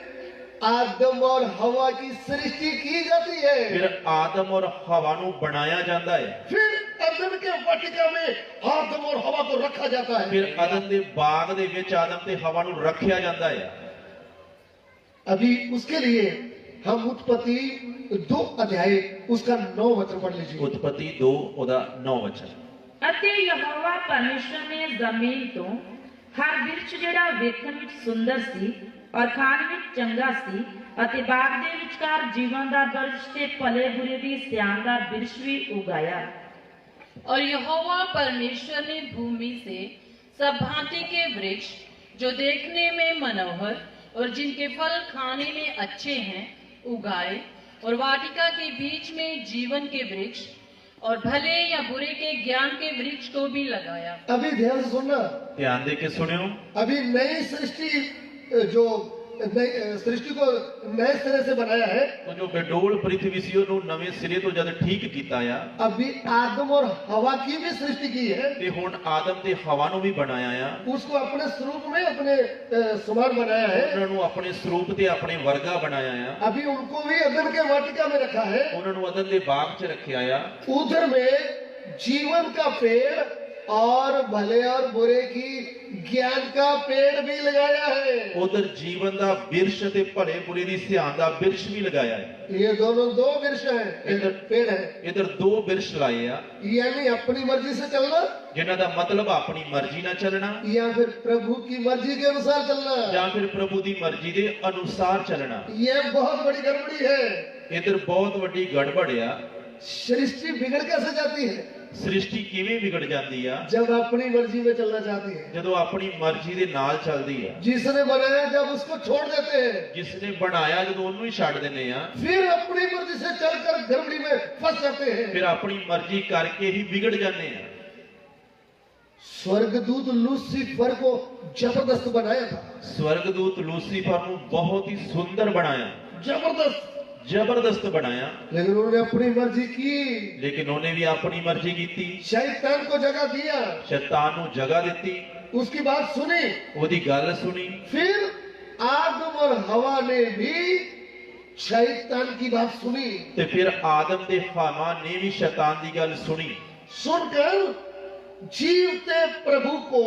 आदम और हवा की सृष्टि की जाती है। ਫਿਰ ਆਦਮ ਔਰ ਹਵਾ ਨੂੰ ਬਣਾਇਆ ਜਾਂਦਾ ਹੈ फिर अदन के वाटिका में आदम और हवा को रखा जाता है। ਫਿਰ ਅਦਨ ਦੇ ਬਾਗ ਦੇ ਵਿੱਚ ਆਦਮ ਤੇ ਹਵਾ ਨੂੰ ਰੱਖਿਆ ਜਾਂਦਾ ਹੈ अभी उसके लिए हम उत्पत्ति 2 अध्याय उसका 9 वचन पढ़ लीजिए। ਉਤਪਤੀ 2 ਉਹਦਾ 9 ਵਚਨ ਅਤੇ ਯਹੋਵਾ ਪਰਮੇਸ਼ਰ ਨੇ ਜ਼ਮੀਨ ਤੋਂ ਹਰ ਬਿਰਛ ਜਿਹੜਾ ਵੇਖਣ ਵਿੱਚ ਸੁੰਦਰ ਸੀ ਔਰ ਖਾਣ ਵਿੱਚ ਚੰਗਾ ਸੀ ਅਤੇ ਬਾਗ ਦੇ ਵਿਚਕਾਰ ਜੀਵਨ ਦਾ ਬਰਛ ਤੇ ਭਲੇ ਬੁਰੇ ਦੀ ਸਿਆਣ ਦਾ ਬਿਰਛ ਵੀ ਉਗਾਇਆ। और यहोवा परमेश्वर ने भूमि से सब भांति के वृक्ष जो देखने में मनोहर और जिनके फल खाने में अच्छे हैं उगाए, और वाटिका के बीच में जीवन के वृक्ष और भले या बुरे के ज्ञान के वृक्ष को भी लगाया। अभी ध्यान से सुनना, ध्यान दे के सुनियो। अभी नई सृष्टि जो सृष्टि को नए सिरे से बनाया है, तो जो बेडोल पृथ्वी सी ਉਹਨੂੰ ਨਵੇਂ ਸਿਰੇ ਤੋਂ ਜਦ ਠੀਕ ਕੀਤਾ ਆ, अभी आदम और हवा की भी सृष्टि की है, ਤੇ ਹੁਣ ਆਦਮ ਤੇ ਹਵਾ ਨੂੰ ਵੀ ਬਣਾਇਆ ਆ। उसको अपने स्वरूप में अपने समान बनाया है। ਉਹਨਾਂ ਨੂੰ ਆਪਣੇ ਸਰੂਪ ਤੇ ਆਪਣੇ ਵਰਗਾ ਬਣਾਇਆ ਆ। अभी उनको भी अदन के वाटिका में रखा है। ਉਹਨਾਂ ਨੂੰ ਅਦਨ ਦੇ ਬਾਗ 'ਚ ਰੱਖਿਆ ਆ। उधर में जीवन का पेड़ और भले और बुरे की ज्ञान का पेड़ भी लगाया है। ਉਧਰ ਜੀਵਨ ਦਾ ਬਿਰਸ਼ ਤੇ ਭਲੇ ਬੁਰੇ ਦੀ ਸਿਆਣ ਦਾ ਬਿਰਸ਼ ਵੀ ਲਗਾਇਆ ਹੈ। ये दोनों दो वृक्ष हैं, पेड़ है। ਇਧਰ ਦੋ ਬਿਰਸ਼ ਲਾਏ ਆ, यानी अपनी मर्जी से चलना ਜਿਨ੍ਹਾਂ ਦਾ ਮਤਲਬ ਆਪਣੀ ਮਰਜ਼ੀ ਨਾਲ ਚੱਲਣਾ या फिर प्रभु की मर्जी के अनुसार चलना। ਜਾਂ ਫਿਰ ਪ੍ਰਭੂ ਦੀ ਮਰਜ਼ੀ ਦੇ ਅਨੁਸਾਰ ਚੱਲਣਾ। यह बहुत बड़ी गड़बड़ी है। ਇਧਰ ਬਹੁਤ ਵੱਡੀ ਗੜਬੜ ਆ। सृष्टि बिगड़ कैसे जाती है? ਸ੍ਰਿਸ਼ਟੀ ਕਿਵੇਂ ਵਿਗੜ ਜਾਂਦੀ ਆ? जब अपनी मर्जी में चलना चाहती है। ਜਦੋਂ ਆਪਣੀ ਮਰਜ਼ੀ ਦੇ ਨਾਲ ਚੱਲਦੀ ਆ। जिसने बनाया जब उसको छोड़ देते हैं, ਜਿਸ ਨੇ ਬਣਾਇਆ ਜਦੋਂ ਉਹਨੂੰ ਹੀ ਛੱਡ ਦਿੰਦੇ ਆ, फिर अपनी मर्जी से चलकर गड़बड़ी में फंस जाते हैं। ਫਿਰ ਆਪਣੀ ਮਰਜ਼ੀ ਕਰਕੇ ਹੀ ਵਿਗੜ ਜਾਂਦੇ ਆ। स्वर्गदूत लूसीफर को जबरदस्त बनाया था, ਸਵਰਗਦੂਤ ਲੂਸੀਫਰ ਨੂੰ ਬਹੁਤ ਹੀ ਸੁੰਦਰ ਬਣਾਇਆ, जबरदस्त, ਜ਼ਬਰਦਸਤ ਬਣਾਇਆ, लेकिन उन्होंने अपनी मर्जी की। ਲੇਕਿਨ ਉਹਨੇ ਵੀ ਆਪਣੀ ਮਰਜ਼ੀ ਕੀਤੀ। शैतान को जगह दिया, ਸ਼ੈਤਾਨ ਨੂੰ ਜਗ੍ਹਾ ਦਿੱਤੀ, उसकी बात सुनी। ਉਹਦੀ ਗੱਲ ਸੁਣੀ। फिर आदम और हवा ने भी शैतान की बात सुनी। ਤੇ ਫਿਰ ਆਦਮ ਤੇ ਹਵਾ ਨੇ ਵੀ ਸ਼ੈਤਾਨ ਦੀ ਗੱਲ ਸੁਣੀ। सुनकर जीवते प्रभु को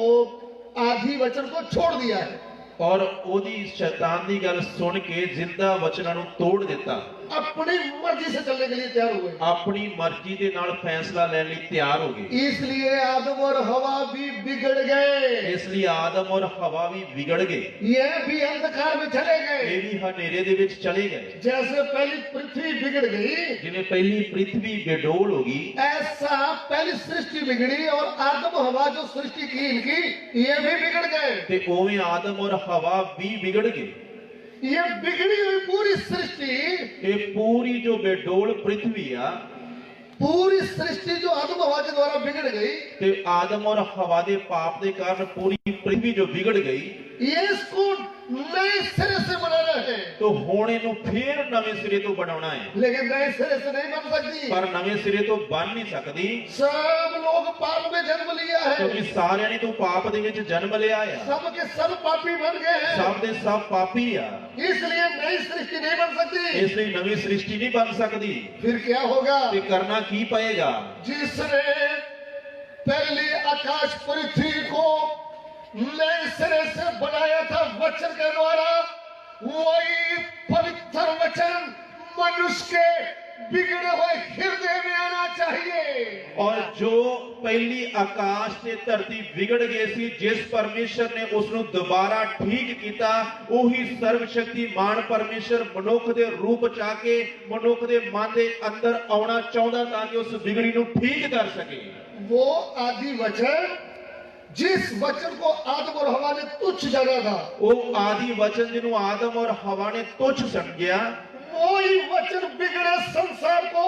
आदि वचन को छोड़ दिया है। ਔਰ ਉਹਦੀ ਸ਼ੈਤਾਨ ਦੀ ਗੱਲ ਸੁਣ ਕੇ ਜ਼ਿੰਦਾ ਵਚਨਾਂ ਨੂੰ ਤੋੜ ਦਿੱਤਾ। अपनी मर्जी से चलने के लिए तैयार हुए। ਆਪਣੀ ਮਰਜ਼ੀ ਦੇ ਨਾਲ ਫੈਸਲਾ ਲੈਣ ਲਈ ਤਿਆਰ ਹੋ ਗਏ। इसलिए आदम और हवा भी बिगड़ गए। ਇਸ ਲਈ ਆਦਮ ਔਰ ਹਵਾ ਵੀ ਵਿਗੜ ਗਏ। यह भी अंधकार में चले गए। ਇਹ ਵੀ ਹਨੇਰੇ ਦੇ ਵਿੱਚ ਚਲੇ ਗਏ। जैसे पहली पृथ्वी बिगड़ गई, ਜਿਵੇਂ ਪਹਿਲੀ ਪ੍ਰਿਥਵੀ ਬੇਡੋਲ ਹੋ गई, ऐसा पहली सृष्टि बिगड़ी और आदम हवा जो सृष्टि की इनकी, ये भी बिगड़ गए। ਤੇ ਉਵੇਂ ਆਦਮ ਔਰ ਹਵਾ ਵੀ ਵਿਗੜ ਗਏ। ये बिगड़ी हुई पूरी सृष्टि, ਇਹ ਪੂਰੀ ਜੋ ਬੇਡੋਲ ਪ੍ਰਿਥਵੀ ਆ, पूरी सृष्टि जो आदम हवा के द्वारा बिगड़ गई, ਤੇ ਆਦਮ ਔਰ ਹਵਾ ਦੇ ਪਾਪ ਦੇ ਕਾਰਨ ਪੂਰੀ ਪ੍ਰਿਥਵੀ ਜੋ ਵਿਗੜ ਗਈ, ये इसको नए सिरे से बनाना है। तो ਹੁਣ ਇਹਨੂੰ ਫੇਰ ਨਵੇਂ ਸਿਰੇ ਤੋਂ ਬਣਾਉਣਾ ਹੈ। लेकिन नए सिरे से नहीं बन सकती। ਪਰ ਨਵੇਂ ਸਿਰੇ ਤੋਂ ਬਣ ਨਹੀਂ ਸਕਦੀ, सब लोग पाप में जन्म लिया है, ਕਿਉਂਕਿ ਸਾਰਿਆਂ ਨੇ ਤੋਂ ਪਾਪ ਦੇ ਵਿੱਚ ਜਨਮ ਲਿਆ ਆ। सब के सब पापी बन गए हैं। ਸਭ ਦੇ ਸਭ ਪਾਪੀ ਆ। इसलिए नई सृष्टि नहीं बन सकती। ਇਸ ਲਈ ਨਵੀਂ ਸ੍ਰਿਸ਼ਟੀ ਨਹੀਂ ਬਣ ਸਕਦੀ। फिर क्या होगा? ਤੇ ਕਰਨਾ ਕੀ ਪਏਗਾ? जिसने पहली आकाश पृथ्वी को नए सिरे से बनाया था वचन के द्वारा, वही पवित्र वचन मनुष्य के बिगड़े हुए हृदय में आना चाहिए। और जो ਪਹਿਲੀ ਆਕਾਸ਼ ਤੇ ਧਰਤੀ ਵਿਗੜ ਗਏ ਸੀ, ਜਿਸ ਪਰਮੇਸ਼ਰ ਨੇ ਉਸ ਨੂੰ ਦੁਬਾਰਾ ਠੀਕ ਕੀਤਾ, ਉਹੀ ਸਰਵ ਸ਼ਕਤੀਮਾਨ ਪਰਮੇਸ਼ਰ ਮਨੁੱਖ ਦੇ ਰੂਪ ਚ ਆ ਕੇ ਮਨੁੱਖ ਦੇ ਮਨ ਦੇ ਅੰਦਰ ਆਉਣਾ ਚਾਹੁੰਦਾ ਤਾਂ ਕਿ ਉਸ ਵਿਗੜੀ ਨੂੰ ਠੀਕ ਕਰ ਸਕੇ। वो आदि वचन, जिस वचन को आदम और हवा ने तुच्छ जाना था, ਉਹ ਆਦि वचन ਜਿਹਨੂੰ ਆਦਮ ਔਰ ਹਵਾ ਨੇ ਤੁੱਛ ਸਮਝਿਆ, वही वचन बिगड़े संसार को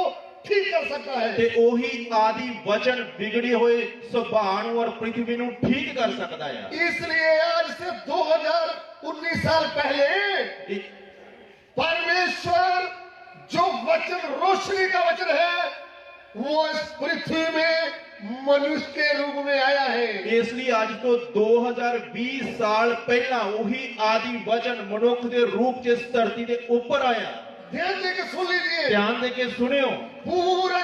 ठीक कर सकता है। ਤੇ ਉਹੀ ਆਦि वचन ਵਿਗੜੇ ਹੋਏ ਸੁਭਾਅ ਨੂੰ ਔਰ ਪ੍ਰਿਥਵੀ ਨੂੰ ਠੀਕ ਕਰ ਸਕਦਾ ਹੈ। इसलिए आज से 2019 साल पहले परमेश्वर जो वचन रोशनी का वचन है, वो इस पृथ्वी में मनुष्य के रूप में आया है। ਇਸ ਲਈ ਅੱਜ ਤੋਂ 2020 ਸਾਲ ਪਹਿਲਾਂ ਉਹੀ ਆਦि वचन ਮਨੁੱਖ ਦੇ ਰੂਪ 'ਚ ਇਸ ਧਰਤੀ ਦੇ ਉੱਪਰ ਆਇਆ। ध्यान देकर सुन लीजिए, ਧਿਆਨ ਦੇ ਕੇ ਸੁਣਿਓ। पूरा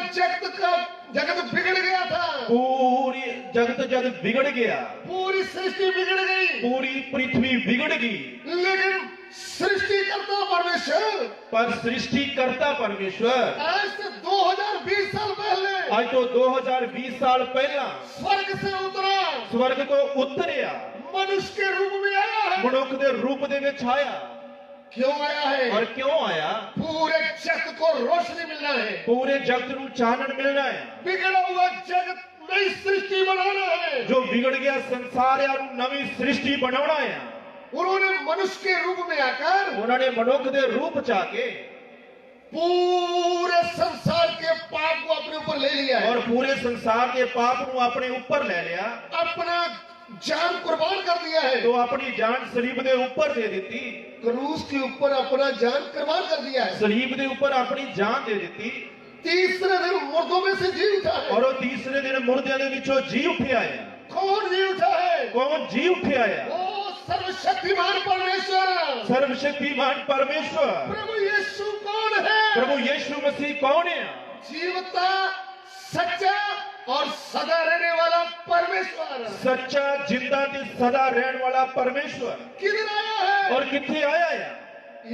जगत बिगड़ गया था, ਪੂਰੀ ਜਗਤ ਜਦ ਵਿਗੜ ਗਿਆ, पूरी सृष्टि बिगड़ गई, ਪੂਰੀ ਪ੍ਰਿਥਵੀ ਵਿਗੜ ਗਈ, लेकिन सृष्टिकर्ता परमेश्वर ਪਰ ਸ੍ਰਿਸ਼ਟੀਕਰਤਾ ਪਰਮੇਸ਼ਵਰ आज से 2020 साल पहले ਅੱਜ ਤੋਂ 2020 ਸਾਲ ਪਹਿਲਾਂ स्वर्ग से उतरा, ਸਵਰਗ ਤੋਂ ਉਤਰਿਆ, मनुष्य के रूप में आया है। ਮਨੁੱਖ ਦੇ ਰੂਪ ਦੇ ਵਿੱਚ ਆਇਆ। क्यों आया है? ਔਰ ਕਿਉਂ ਆਇਆ? पूरे जगत को रोशनी मिलना है, ਪੂਰੇ ਜਗਤ ਨੂੰ ਚਾਨਣ ਮਿਲਣਾ ਹੈ। बिगड़ा हुआ जगत नई सृष्टि बनाना है। ਜੋ ਵਿਗੜ ਗਿਆ ਸੰਸਾਰ ਹੈ ਉਹਨੂੰ ਨਵੀਂ ਸ੍ਰਿਸ਼ਟੀ ਬਣਾਉਣਾ ਹੈ। उन्होंने मनुष्य के रूप में आकर ਉਹਨਾਂ ਨੇ ਮਨੁੱਖ ਦੇ ਰੂਪ ਚ ਆ ਕੇ पूरे संसार के पाप को अपने ऊपर ले लिया है और पूरे संसार के पाप को अपने ऊपर ले लिया, अपना जान कुर्बान कर दिया है तो अपनी जान सलीब के ऊपर दे दी, क्रूस के ऊपर अपना जान कुर्बान कर दिया है सलीब के ऊपर अपनी जान दे दी तीसरे दिन मुर्दों में से जी उठा है और वो तीसरे दिन मुर्दियां दे विचों जी उठिया है। कौन जी उठा है कौन जी उठिया है? वो सर्वशक्तिमान परमेश्वर सर्वशक्तिमान परमेश्वर प्रभु यीशु कौन है प्रभु यीशु मसीह कौन है? जीवता सच्चा और सदा रहने वाला परमेश्वर सच्चा जिंदा ते सदा रहने वाला परमेश्वर किधर आया है और किथे आया है?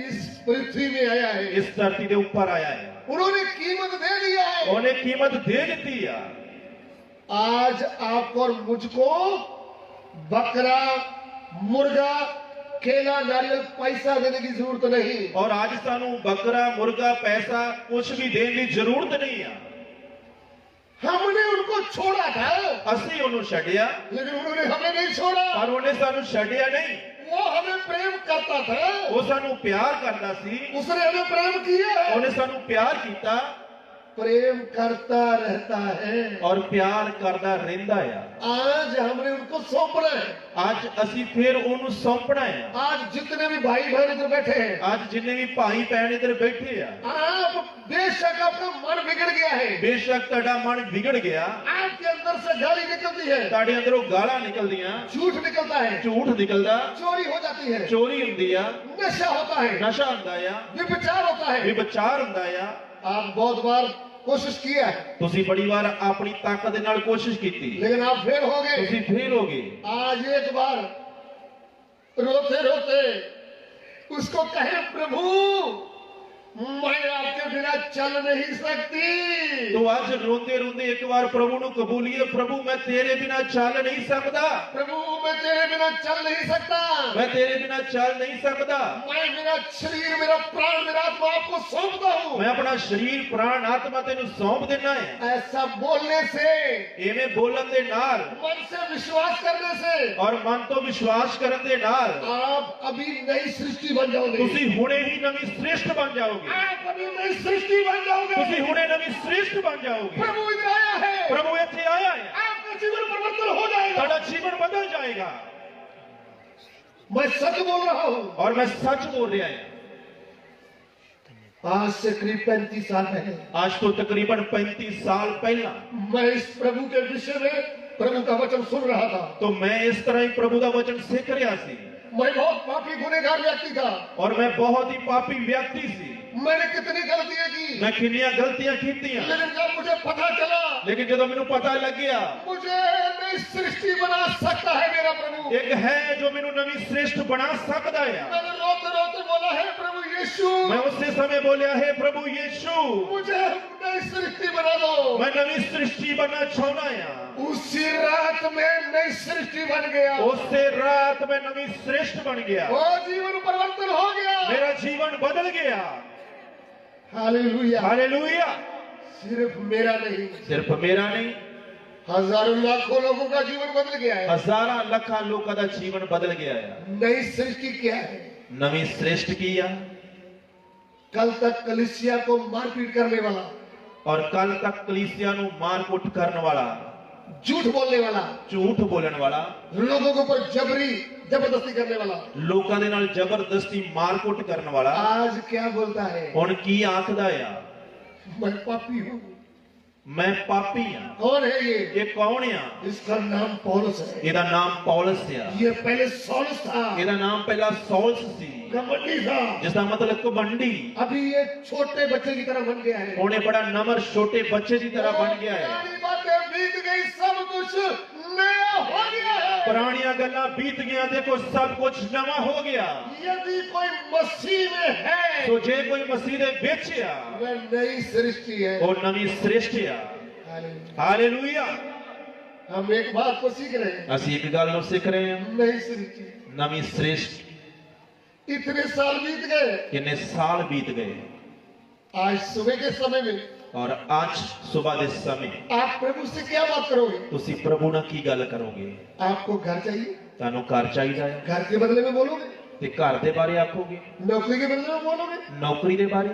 इस पृथ्वी में आया है इस धरती के ऊपर आया है। उन्होंने कीमत दे दिया है उन्हें कीमत दे दी है। आज आपको और मुझको बकरा मुर्गा केला नारियल पैसा देने की जरूरत नहीं और आज सानू बकरा मुर्गा पैसा कुछ भी देने की जरूरत नहीं है। हमने उनको छोड़ा था असि उन्होंने छड़िया लेकिन उन्होंने हमें नहीं छोड़ा पर उन्हें सानू छड़िया नहीं। वो हमें प्रेम करता था वो सानू प्यार करता सी, उसने हमें प्रेम किया है उन्हें सानू प्यार कीता प्रेम करता रहता है और प्यार करता रहंदा है। आज हमने उनको सौंपना है आज असी फिर उन्हें सौंपना है। आज जितने भी भाई बहन इधर बैठे हैं आज जिन्ने भी भाई बहन इधर बैठे हैं, आप बेशक आपका मन बिगड़ गया है बेशक ਤੁਹਾਡਾ मन बिगड़ गया, आपके अंदर से गाली निकलती है ਤੁਹਾਡੇ ਅੰਦਰੋਂ ਗਾਲਾਂ ਨਿਕਲਦੀਆਂ, झूठ निकलता है ਝੂਠ ਨਿਕਲਦਾ, चोरी हो जाती है ਚੋਰੀ ਹੁੰਦੀ ਆ, नशा होता है ਨਸ਼ਾ ਹੁੰਦਾ ਆ, विचार होता है ਵਿਚਾਰ ਹੁੰਦਾ ਆ। आप बहुत बार कोशिश किया है ਤੁਸੀਂ ਬੜੀ ਵਾਰ ਆਪਣੀ ਤਾਕਤ ਦੇ ਨਾਲ ਕੋਸ਼ਿਸ਼ ਕੀਤੀ, लेकिन आप फेल हो गए ਤੁਸੀਂ ਫੇਲ ਹੋ ਗਏ। आज एक बार रोते रोते उसको कहे प्रभु मैं आपके बिना चल नहीं सकती तो आज रोते रोते एक बार प्रभु ਨੂੰ ਕਬੂਲੀਏ, प्रभु मैं तेरे बिना चल नहीं सकता, प्रभु मैं तेरे बिना चल नहीं सकता मैं तेरे बिना चल नहीं सकता। मैं मेरा शरीर मेरा प्राण मेरा आत्मा आपको सौंपता हूँ मैं अपना शरीर प्राण आत्मा तेनू सौंप देना है। ऐसा बोलने से एवें बोलन दे नाल मन से विश्वास करने से और मन तो विश्वास करन दे नाल आप अभी नई सृष्टि बन जाओगे ਤੁਸੀਂ ਹੁਣੇ ਹੀ ਨਵੀਂ ਸ੍ਰਿਸ਼ਟ ਬਣ ਜਾਓਗੇ। आप अभी नई सृष्टि बन जाओगे ਤੁਸੀਂ ਹੁਣੇ ਨਵੀਂ ਸ੍ਰਿਸ਼ਟ ਬਣ ਜਾਓਗੇ। प्रभु इधर आया है प्रभु ਇੱਥੇ ਆਇਆ ਹੈ, आपका जीवन परिवर्तन हो जाएगा ਤੁਹਾਡਾ ਜੀਵਨ ਬਦਲ ਜਾਏਗਾ। मैं सच बोल रहा हूँ और मैं सच बोल रहा हूं। आज से करीब 35 साल पहले आज तो तकरीबन 35 साल पहला मैं इस प्रभु के विषय में प्रभु का वचन सुन रहा था तो मैं इस तरह ही प्रभु का वचन सीख रहा सी मैं बहुत पापी गुनहगार व्यक्ति था और मैं बहुत ही पापी व्यक्ति सी। मैंने कितनी गलतियां की मैं कितनी गलतियां कीतियां, लेकिन जब मुझे पता चला लेकिन जब मैनू पता लग गया मुझे नई सृष्टि बना सकता है मेरा प्रभु एक है जो मैनू नवी श्रेष्ठ बना सकता है। मैंने रोते रोते बोला है प्रभु यीशु मैं उसी समय बोलिया है प्रभु यीशु मुझे नई सृष्टि बना दो मैं नवी सृष्टि बनना चाहना है। उसी रात में नई सृष्टि बन गया उससे रात में नवी श्रेष्ठ बन गया, वो जीवन परिवर्तन हो गया मेरा जीवन बदल गया। Hallelujah hallelujah. सिर्फ मेरा नहीं सिर्फ मेरा नहीं, हजारों लाखों लोगों का जीवन बदल गया है हजारा लखा लोगों का जीवन बदल गया है। नई सृष्टि क्या है नवी श्रेष्ठ किया कल तक कलीसिया को मारपीट करने वाला और कल तक कलीसिया नु मारकुट करने वाला, झूठ बोलने वाला झूठ बोलने वाला, लोगों के ऊपर जबरदस्ती करने वाला लोगों के नाल जबरदस्ती मारकुट करने वाला आज क्या बोलता है हुण की आखदा है? मैं पापी हूँ मैं पापी हां। कौन है ये कौन है? इसका नाम पौलुस है ਇਹਦਾ ਨਾਮ ਪੌਲਸ ਹੈ। ये पहले सौलस था ਇਹਦਾ ਨਾਮ ਪਹਿਲਾਂ ਸੌਲਸ ਸੀ कमंडी था ਜਿਸ ਦਾ ਮਤਲਬ ਕਬੰਡੀ। अभी ये छोटे बच्चे की तरह बन गया है ਹੁਣ ਇਹ ਬੜਾ ਨਮਰ ਛੋਟੇ ਬੱਚੇ ਦੀ ਤਰ੍ਹਾਂ ਬਣ ਗਿਆ ਹੈ। पुरानी बातें बीत गई सब कुछ नया हो गया है ਪੁਰਾਣੀਆਂ ਗੱਲਾਂ ਬੀਤ ਗਈਆਂ, ਦੇਖੋ ਸਭ ਕੁਝ ਨਵਾਂ ਹੋ ਗਿਆ। यदि कोई मसीह में है ਸੋ ਜੇ ਕੋਈ ਮਸੀਹ ਦੇ ਵਿੱਚ ਆ वह नई सृष्टि है ਉਹ ਨਵੀਂ ਸ੍ਰਿਸ਼ਟ ਆ। हालेलुया। ਹਾਲੇਲੂਇਆ। हम एक बात को सीख रहे हैं ਅਸੀਂ ਇੱਕ ਗੱਲ ਨੂੰ ਸਿੱਖ ਰਹੇ ਹਾਂ, नई सृष्टि ਨਵੀਂ ਸ੍ਰਿਸ਼ਟ। इतने साल बीत गए ਕਿੰਨੇ ਸਾਲ ਬੀਤ ਗਏ आज सुबह के समय में ਔਰ ਅੱਜ ਸਵੇਰ ਦੇ ਸਮੇਂ आप प्रभु से क्या बात करोगे ਤੁਸੀਂ ਪ੍ਰਭੂ ਨਾਲ ਕੀ ਗੱਲ ਕਰੋਗੇ? आपको घर चाहिए ਤੁਹਾਨੂੰ ਘਰ ਚਾਹੀਦਾ ਹੈ घर के बदले में बोलोगे ਤੇ ਘਰ ਦੇ ਬਾਰੇ ਆਖੋਗੇ, नौकरी के बदले में बोलोगे ਨੌਕਰੀ ਦੇ ਬਾਰੇ,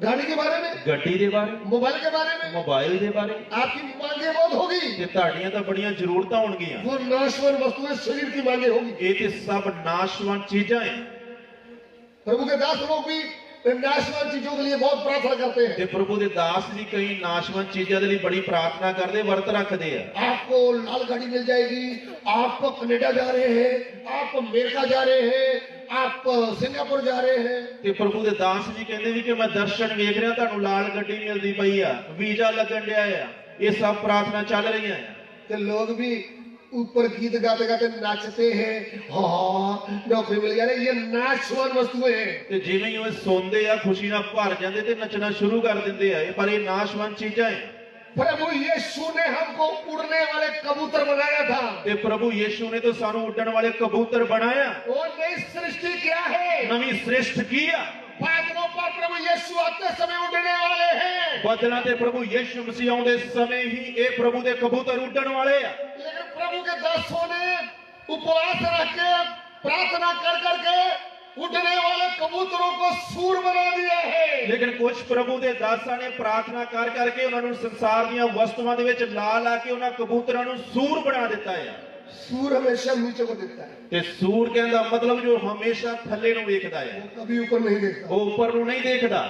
गाड़ी के बारे में, ਗੱਡੀ ਦੇ ਬਾਰੇ, मोबाइल के बारे में ਮੋਬਾਈਲ ਦੇ ਬਾਰੇ, आपकी मांगे बहुत होगी। ਤੇ ਤੁਹਾਡੀਆਂ ਤਾਂ ਬੜੀਆਂ ਜ਼ਰੂਰਤਾਂ ਹੋਣਗੀਆਂ। वो नाशवान वस्तुएं शरीर की मांगे होगी। ਇਹ ਤੇ ਸਭ ਨਾਸ਼ਵਾਨ ਚੀਜ਼ਾਂ ਹੈ। प्रभु के दास लोग भी नाशवान चीजों के लिए बहुत प्रार्थना करते हैं। ਤੇ ਪ੍ਰਭੂ ਦੇ ਦਾਸ ਵੀ ਕਈ ਨਾਸ਼ਵਾਨ ਚੀਜ਼ਾਂ ਦੇ ਲਈ ਬੜੀ ਪ੍ਰਾਰਥਨਾ ਕਰਦੇ, ਵਰਤ ਰੱਖਦੇ ਆ। आपको लाल गाड़ी मिल जाएगी, आप कनाडा जा रहे हैं, आप अमेरिका जा रहे हैं, आप सिंगापुर जा रहे हैं। ਤੇ ਪ੍ਰਭੂ ਦੇ ਦਾਸ ਵੀ ਕਹਿੰਦੇ ਵੀ ਕਿ ਮੈਂ ਦਰਸ਼ਨ ਵੇਖ ਰਿਹਾ, ਤੁਹਾਨੂੰ ਲਾਲ ਗੱਡੀ ਮਿਲਦੀ ਪਈ ਆ, ਵੀਜ਼ਾ ਲੱਗਣ ਡਿਆ ਆ। ਇਹ ਸਭ ਪ੍ਰਾਰਥਨਾ ਚੱਲ ਰਹੀਆਂ ਆ। तो लोग भी ऊपर गीत गाते गाते नाचते हैं, हाँ नौकरी मिल गया। ये नाशवान वस्तुएं हैं। ਤੇ ਜਿਵੇਂ ਹੀ ਉਹ ਸੁਣਦੇ ਆ, ਖੁਸ਼ੀ ਨਾਲ ਭਰ ਜਾਂਦੇ ਤੇ ਨੱਚਣਾ ਸ਼ੁਰੂ ਕਰ ਦਿੰਦੇ ਆ। ਪਰ ਇਹ ਨਾਸ਼ਵਾਨ ਚੀਜ਼ਾਂ ਹੈ। प्रभु यीशु ने हमको उड़ने वाले कबूतर बनाया था। ਤੇ ਪ੍ਰਭੂ ਯੀਸ਼ੂ ਨੇ ਤਾਂ ਸਾਨੂੰ ਉੱਡਣ ਵਾਲੇ ਕਬੂतर ਬਣਾਇਆ। वो नई सृष्टि क्या है? ਨਵੀਂ ਸ੍ਰਿਸ਼ਟ ਕੀ ਆ? बादलों पर प्रभु यीशु आते समय उड़ने वाले हैं। ਬਦਲਾਂ ਤੇ ਪ੍ਰਭੂ ਯੀਸ਼ੂ ਮਸੀਹ ਆਉਂਦੇ ਸਮੇਂ ਹੀ ਇਹ ਪ੍ਰਭੂ ਦੇ ਕਬੂतर ਉੱਡਣ ਵਾਲੇ ਆ। लेकिन प्रभु के दासों ने उपवास रख के प्रार्थना कर करके उड़ने वाले कबूतरों को सूर बना दिया है। ਲੇਕਿਨ ਕੁਝ ਪ੍ਰਭੂ ਦੇ ਦਾਸਾਂ ਨੇ ਪ੍ਰਾਰਥਨਾ ਕਰ ਕਰਕੇ ਉਹਨਾਂ ਨੂੰ ਸੰਸਾਰ ਦੀਆਂ ਵਸਤੂਆਂ ਦੇ ਵਿੱਚ ਲਾ ਲਾ ਕੇ ਉਹਨਾਂ ਕਬੂਤਰਾਂ ਨੂੰ ਸੂਰ ਬਣਾ ਦਿੱਤਾ ਆ। सूर हमेशा नीचे को देखता है, ਤੇ ਸੂਰ ਕਹਿੰਦਾ ਮਤਲਬ ਜੋ ਹਮੇਸ਼ਾ ਥੱਲੇ ਨੂੰ ਵੇਖਦਾ ਆ, वो कभी ऊपर नहीं देखता। ਉਹ ਉੱਪਰ ਨੂੰ ਨਹੀਂ ਦੇਖਦਾ।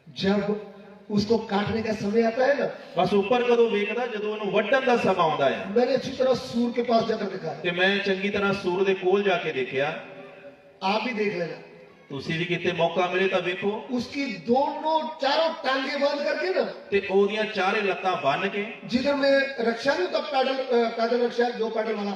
जब उसको काटने का समय आता है ना, ਬਸ ਉੱਪਰ ਕਦੋਂ ਵੇਖਦਾ? ਜਦੋਂ ਉਹਨੂੰ ਵੱਢਣ ਦਾ ਸਮਾਂ ਆਉਂਦਾ ਆ। मैंने अच्छी तरह सूर के पास जाकर देखा है। ਤੇ ਮੈਂ ਚੰਗੀ ਤਰ੍ਹਾਂ ਸੂਰ ਦੇ ਕੋਲ ਜਾ ਕੇ ਦੇਖਿਆ। आप भी देख लेना। ਤੁਸੀਂ ਵੀ ਕਿਤੇ ਮੌਕਾ ਮਿਲੇ ਤਾਂ ਵੇਖੋ। उसकी दोनों चारों टांगे बांध करके ना, ਤੇ ਉਹਦੀਆਂ ਚਾਰੇ ਲੱਤਾਂ ਬੰਨ ਕੇ, जिधर में रक्षा नहीं होता, पैदल रक्षा, जो पैदल वाला,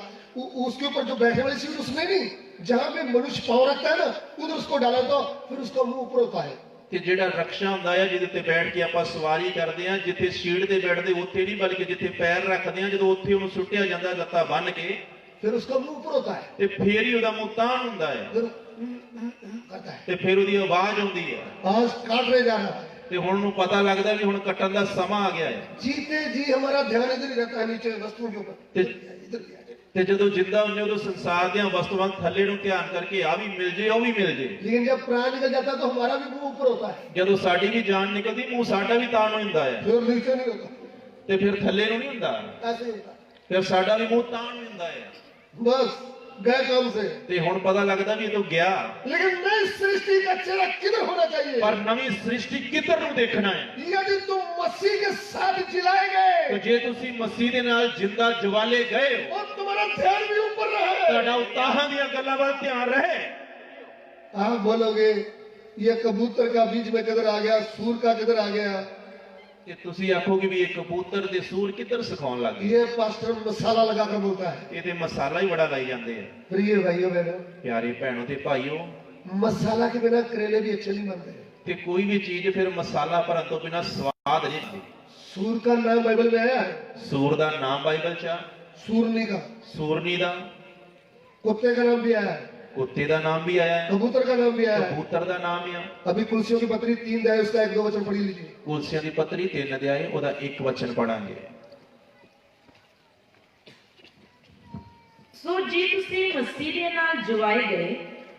उसके ऊपर जो बैठने वाली सीट उसमें नहीं, जहां पे मनुष्य पाँव रखता है ना, उधर उसको डाला तो फिर उसका मुंह ऊपर होता है। ਤੇ ਜਿਹੜਾ ਰਕਸ਼ਾ ਹੁੰਦਾ ਆ ਜਿਹਦੇ ਤੇ ਬੈਠ ਕੇ ਆਪਾਂ ਸਵਾਰੀ ਕਰਦੇ ਆ, ਜਿੱਥੇ ਸੀਟ ਤੇ ਬੈਠਦੇ ਉੱਥੇ ਨਹੀਂ ਬਲਕਿ ਜਿੱਥੇ ਪੈਰ ਰੱਖਦੇ ਆ, ਜਦੋਂ ਉੱਥੇ ਉਹਨੂੰ ਸੁੱਟਿਆ ਜਾਂਦਾ ਲੱਤਾਂ ਬੰਨ ਕੇ, फिर उसका मुंह ऊपर होता है, ਤੇ ਫੇਰ ਹੀ ਉਹਦਾ ਮੂੰਹ ਤਾਣ ਹੁੰਦਾ ਆ। फिर करता है, ਤੇ ਫਿਰ ਉਹਦੀ ਆਵਾਜ਼ ਆਉਂਦੀ ਹੈ। आज काटने जा रहा है। ਤੇ ਹੁਣ ਨੂੰ ਪਤਾ ਲੱਗਦਾ ਵੀ ਹੁਣ ਕੱਟਣ ਦਾ ਸਮਾਂ ਆ ਗਿਆ ਹੈ। जीते जी हमारा ध्यान इधर ही रहता है, नीचे वस्तुओं के ऊपर, ਤੇ इधर भी आ जाए। ਤੇ ਜਦੋਂ ਜਿੰਦਾ ਹੁੰਦੇ ਉਦੋਂ ਸੰਸਾਰ ਦੀਆਂ ਵਸਤੂਆਂ ਥੱਲੇ ਨੂੰ ਧਿਆਨ ਕਰਕੇ ਆ ਵੀ ਮਿਲ ਜੇ, ਉਹ ਵੀ ਮਿਲ ਜੇ। लेकिन जब प्राण निकल जाता है तो हमारा भी मुंह ऊपर होता है, ਜਦੋਂ ਸਾਡੀ ਵੀ ਜਾਨ ਨਿਕਲਦੀ, ਮੂੰਹ ਸਾਡਾ ਵੀ ਤਾਣ ਹੋ ਜਾਂਦਾ ਹੈ। फिर नीचे नहीं होता, ਤੇ ਫਿਰ ਥੱਲੇ ਨੂੰ ਨਹੀਂ ਹੁੰਦਾ, ऐसे ही होता है। ਫਿਰ ਸਾਡਾ ਵੀ ਮੂੰਹ ਤਾਣ ਹੋ ਜਾਂਦਾ ਹੈ। बस गए काम से। ਤੇ ਹੁਣ ਪਤਾ ਲੱਗਦਾ ਵੀ ਇਹ ਤੋਂ ਗਿਆ। लेकिन नई सृष्टि का चेहरा किधर होना चाहिए? ਪਰ ਨਵੀਂ ਸ੍ਰਿਸ਼ਟੀ ਕਿੱਧਰ ਨੂੰ ਦੇਖਣਾ ਹੈ? यदि तुम मसीह के साथ जिलाए गए ਤੇ ਜੇ ਤੁਸੀਂ ਮਸੀਹ ਦੇ ਨਾਲ ਜਿੰਦਾ ਜਵਾਲੇ ਗਏ ਹੋ, और तुम्हारा ध्यान भी ऊपर रहे, ਤੁਹਾਡਾ ਉਤਾਹਾਂ ਦੀਆਂ ਗੱਲਾਂ ਵੱਲ ਧਿਆਨ ਰਹੇ। आप बोलोगे ये कबूतर का बीच में किधर आ गया, सूर का किधर आ गया, ਤੇ ਤੁਸੀਂ ਆਖੋਗੇ ਵੀ ਇਹ ਕਬੂਤਰ ਦੇ ਸੂਰ ਕਿੱਧਰ ਸਿਖਾਉਣ ਲੱਗ ਗਏ। ये पास्टर मसाला लगाकर बोलता है। ਇਹ ਤੇ ਮਸਾਲਾ ਹੀ ਬੜਾ ਲਾਈ ਜਾਂਦੇ ਆ। प्रिय भाइयों बहनों, ਪਿਆਰੇ ਭੈਣੋ ਤੇ ਭਾਈਓ, मसाला के बिना करेले भी अच्छे नहीं बनते। ਤੇ ਕੋਈ ਵੀ ਚੀਜ਼ ਫਿਰ ਮਸਾਲਾ ਭਰਨ ਤੋਂ ਬਿਨਾਂ ਸਵਾਦ ਨਹੀਂ ਆਉਂਦੀ। सूर का नाम बाइबल में आया है, ਸੂਰ ਦਾ ਨਾਮ ਬਾਈਬਲ 'ਚ ਆ, सूरनी का, ਸੂਰਨੀ ਦਾ, कुत्ते का नाम भी आया है, ਕੁੱਤੇ ਦਾ ਨਾਮ ਵੀ ਆਇਆ ਹੈ, कबूतर का नाम भी आया है। ਕਬੂਤਰ ਦਾ ਨਾਮ ਆ। अभी कुलसियों की पत्री 3 अध्याय उसका 1-2 वचन पढ़ लीजिए। ਕੁਲਸੀਆਂ ਦੀ ਪੱਤਰੀ 3 ਅਧਿਆਏ ਉਹਦਾ ਇੱਕ ਵਚਨ ਪੜਾਂਗੇ। ਸੋ ਜੇ ਤੁਸੀਂ ਮਸੀਹ ਦੇ ਨਾਲ ਜੁਆਏ ਗਏ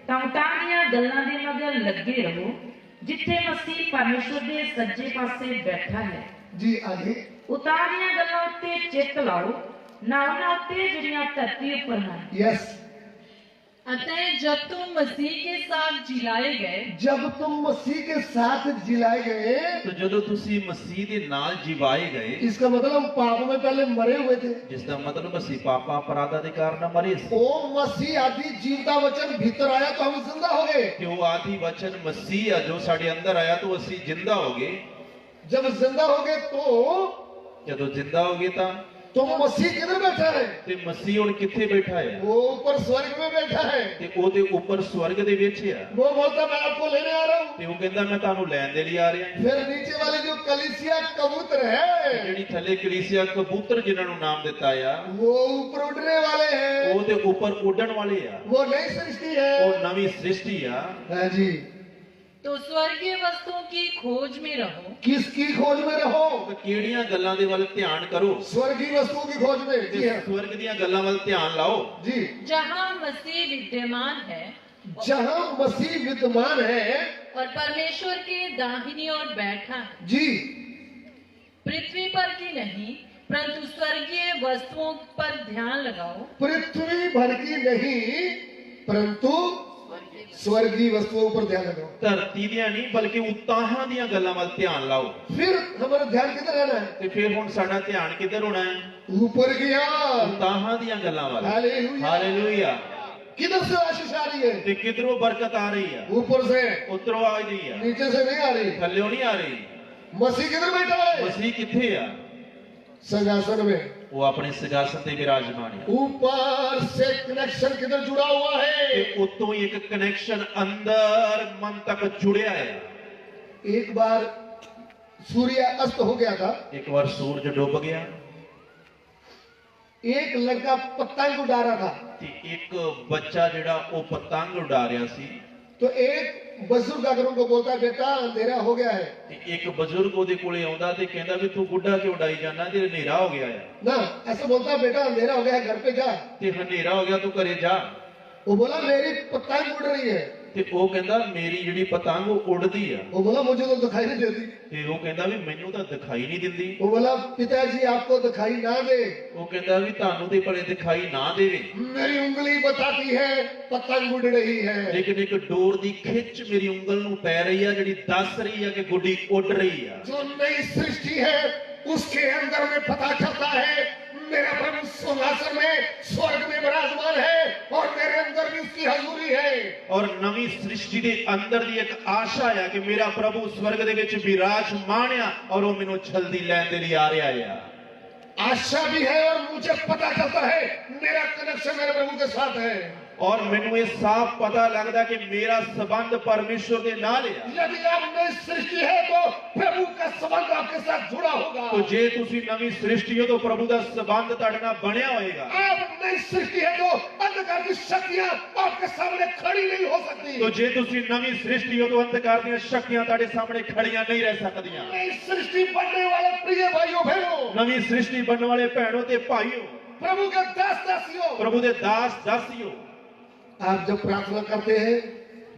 ਤਾਂ ਉਤਾਂ ਦੀਆਂ ਗੱਲਾਂ ਦੇ ਮਗਰ ਲੱਗੇ ਰਹੋ, ਜਿੱਥੇ ਮਸੀਹ ਪਰਮੇਸ਼ਰ ਦੇ ਸੱਜੇ ਪਾਸੇ ਬੈਠਾ ਹੈ। जी आगे। ਉਤਾਂ ਦੀਆਂ ਗੱਲਾਂ ਉੱਤੇ ਚਿੱਤ ਲਾਓ, ਨਾ ਉਹਨਾਂ ਉੱਤੇ ਜਿਹੜੀਆਂ ਧਰਤੀ ਉੱਪਰ ਹਨ। यस, अतः जब तुम मसीह के साथ जिलाए गए, जब तुम मसीह के साथ जिलाए गए, तो ਜਦੋਂ ਤੁਸੀਂ ਮਸੀਹ ਦੇ ਨਾਲ ਜਿਵਾਏ ਗਏ, इसका मतलब हम पाप में पहले मरे हुए थे। ਜਿਸ ਦਾ ਮਤਲਬ ਅਸੀਂ ਪਾਪਾਂ ਅਪਰਾਧਾਂ ਦੇ ਕਾਰਨ ਮਰੇ ਸੀ। ओ मसीह आदि जीवता वचन भीतर आया तो हम जिंदा हो गए। ਕਿ ਉਹ ਆਦि ਵਚਨ ਮਸੀਹ ਆ ਜੋ ਸਾਡੇ ਅੰਦਰ ਆਇਆ ਤਾਂ ਅਸੀਂ ਜਿੰਦਾ ਹੋ ਗਏ। जब जिंदा हो गए तो ਜਦੋਂ ਜਿੰਦਾ ਹੋ ਗਏ ਤਾਂ मसीह किधर बैठा है? ਤੇ ਮਸੀਹ ਹੁਣ ਕਿੱਥੇ ਬੈਠਾ ਹੈ? वो ऊपर स्वर्ग में बैठा है। ਤੇ ਉਹਦੇ ਉੱਪਰ ਸਵਰਗ ਦੇ ਵਿੱਚ ਆ। वो बोलता मैं आपको लेने आ रहा हूँ। ਤੇ ਉਹ ਕਹਿੰਦਾ ਮੈਂ ਤੁਹਾਨੂੰ ਲੈਣ ਦੇ ਲਈ ਆ ਰਿਹਾ। फिर नीचे वाले जो कलीसिया कबूतर है, ਜਿਹੜੀ ਥੱਲੇ ਕਲੀਸਿਆ ਕਬੂਤਰ ਜਿਨ੍ਹਾਂ ਨੂੰ ਨਾਮ ਦਿੱਤਾ ਆ, वो ऊपर उड़ने वाले हैं। ਉਹ ਤੇ ਉੱਪਰ ਉੱਡਣ ਵਾਲੇ ਆ। वो नई सृष्टि है। ਉਹ ਨਵੀਂ ਸ੍ਰਿਸ਼ਟੀ ਆ। हाँ जी। तो स्वर्गीय वस्तुओं की खोज में रहो, किसकी खोज में रहो? ਤਾਂ ਕਿਹੜੀਆਂ ਗੱਲਾਂ ਦੇ ਵੱਲ ਧਿਆਨ ਕਰੋ? स्वर्गीय वस्तुओं की खोज में। जी ਤੇ हाँ ਸਵਰਗ ਦੀਆਂ ਗੱਲਾਂ ਵੱਲ ਧਿਆਨ ਲਾਓ। जी। जहाँ मसीह विद्यमान है, जहाँ मसीह विद्यमान है और परमेश्वर के दाहिनी ओर बैठा है। जी, पृथ्वी पर की नहीं परंतु स्वर्गीय वस्तुओं पर ध्यान लगाओ। पृथ्वी भर की नहीं परंतु स्वर्गीय वस्तुओं पर ध्यान लगाओ। ਧਰਤੀ ਦੀਆਂ ਨਹੀਂ ਬਲਕਿ ਉਤਾਹਾਂ ਦੀਆਂ ਗੱਲਾਂ ਵੱਲ ਧਿਆਨ ਲਾਓ। फिर हमारा ध्यान किधर रहना है? ਤੇ ਫਿਰ ਹੁਣ ਸਾਡਾ ਧਿਆਨ ਕਿੱਧਰ ਹੋਣਾ ਹੈ? ऊपर की ओर। ਉਤਾਹਾਂ ਦੀਆਂ ਗੱਲਾਂ ਵੱਲ। हालेलुया। ਹਾਲੇਲੂਇਆ। किधर से आशीष आ रही है? ਤੇ ਕਿਧਰੋਂ ਬਰਕਤ ਆ ਰਹੀ ਆ? ऊपर से, ਉੱਤਰੋਂ ਆ ਰਹੀ ਆ, नीचे से नहीं आ रही। ਥੱਲਿਓਂ ਨਹੀਂ ਆ ਰਹੀ। मसीह किधर बैठा है? ਮਸੀਹ ਕਿੱਥੇ ਆ? सिंहासन में। ਉਹ ਆਪਣੇ ਸਿੰਘਾਸਨ ਤੇ ਵਿਰਾਜਮਾਨ ਹੈ। ऊपर से कनेक्शन किधर जुड़ा हुआ है? ਤੇ ਉਤੋਂ ਹੀ ਇੱਕ ਕਨੈਕਸ਼ਨ ਅੰਦਰ ਮਨ ਤੱਕ ਜੁੜਿਆ ਹੈ। एक बार सूर्य अस्त हो गया था। ਇੱਕ ਵਾਰ ਸੂਰਜ ਡੁੱਬ ਗਿਆ एक लड़का पतंग उड़ा रहा था, ਤੇ ਇੱਕ ਬੱਚਾ ਜਿਹੜਾ ਉਹ ਪਤੰਗ ਉਡਾ ਰਿਹਾ ਸੀ। तो एक बुजुर्ग आकर उनको बोलता है, बेटा अंधेरा हो गया है। ਤੇ ਇੱਕ ਬਜ਼ੁਰਗ ਉਹਦੇ ਕੋਲੇ ਆਉਂਦਾ ਤੇ ਕਹਿੰਦਾ ਵੀ ਤੂੰ ਗੁੱਡਾ ਕਿਉਂ ਉਡਾਈ ਜਾਂਦਾ? ਤੇ ਹਨੇਰਾ ਹੋ ਗਿਆ ਆ। ना ऐसा बोलता है, बेटा अंधेरा हो गया है, घर पे जा। ਤੇ ਹਨੇਰਾ ਹੋ ਗਿਆ ਤੂੰ ਘਰੇ ਜਾ। वो बोला मेरी पतंग उड़ रही है। ਤੇ ਉਹ ਕਹਿੰਦਾ ਮੇਰੀ ਜਿਹੜੀ ਪਤੰਗ ਉਹ ਉੱਡਦੀ ਆ। वो बोला मुझे तो दिखाई नहीं देती। ਤੇ ਉਹ ਕਹਿੰਦਾ ਵੀ ਮੈਨੂੰ ਤਾਂ ਦਿਖਾਈ ਨਹੀਂ ਦਿੰਦੀ। वो बोला पिताजी आपको दिखाई ना दे, ਉਹ ਕਹਿੰਦਾ ਵੀ ਤੁਹਾਨੂੰ ਤੇ ਭਲੇ ਦਿਖਾਈ ਨਾ ਦੇਵੇ, मेरी उंगली बताती है पतंग उड़ रही है। ਲੇਕਿਨ ਇੱਕ ਡੋਰ ਦੀ ਖਿੱਚ ਮੇਰੀ ਉਂਗਲ ਨੂੰ ਪੈ ਰਹੀ ਆ ਜਿਹੜੀ ਦੱਸ ਰਹੀ ਆ ਕਿ ਗੁੱਡੀ ਉੱਡ ਰਹੀ ਆ। जो नई सृष्टि है उसके अंदर में पता चलता है मेरा प्रभु सिंहासन में स्वर्ग में विराजमान है और मेरे अंदर भी उसकी हजूरी है। ਔਰ ਨਵੀਂ ਸ੍ਰਿਸ਼ਟੀ ਦੇ ਅੰਦਰ ਦੀ ਇੱਕ ਆਸ਼ਾ ਆ ਕਿ ਮੇਰਾ ਪ੍ਰਭੂ ਸਵਰਗ ਦੇ ਵਿੱਚ ਵਿਰਾਜਮਾਨ ਆ ਔਰ ਉਹ ਮੈਨੂੰ ਜਲਦੀ ਲੈਣ ਦੇ ਲਈ ਆ ਰਿਹਾ ਆ। आशा भी है और मुझे पता चलता है मेरा कनेक्शन मेरे प्रभु के साथ है। ਔਰ ਮੈਨੂੰ ਇਹ ਸਾਫ਼ ਪਤਾ ਲੱਗਦਾ ਕਿ ਮੇਰਾ ਸੰਬੰਧ ਪਰਮੇਸ਼ਵਰ ਦੇ ਨਾਲ ਆ। यदि आप नई सृष्टि है तो प्रभु का संबंध आपके साथ जुड़ा होगा। ਤੋ ਜੇ ਤੁਸੀਂ ਨਵੀਂ ਸ੍ਰਿਸ਼ਟੀ ਹੋ ਤਾਂ ਪ੍ਰਭੂ ਦਾ ਸੰਬੰਧ ਤੁਹਾਡੇ ਨਾਲ ਬਣਿਆ ਹੋਏਗਾ। आप नई सृष्टि है तो अंधकार की शक्तियां आपके सामने खड़ी नहीं हो सकती। ਤੋ ਜੇ ਤੁਸੀਂ ਨਵੀਂ ਸ੍ਰਿਸ਼ਟੀ ਹੋ ਤਾਂ ਅੰਧਕਾਰ ਦੀਆਂ ਸ਼ਕਤੀਆਂ ਤੁਹਾਡੇ ਸਾਹਮਣੇ ਖੜੀਆਂ ਨਹੀਂ ਰਹਿ ਸਕਦੀਆਂ। नई सृष्टि बनने वाले प्रिय भाइयों बहनों, ਨਵੀਂ ਸ੍ਰਿਸ਼ਟੀ ਬਣਨ ਵਾਲੇ ਭੈਣੋ ਤੇ ਭਾਈਓ, प्रभु के दास दासियों, ਪ੍ਰਭੂ ਦੇ ਦਾਸ ਦਾਸੀਓ, आप जब प्रार्थना करते हैं,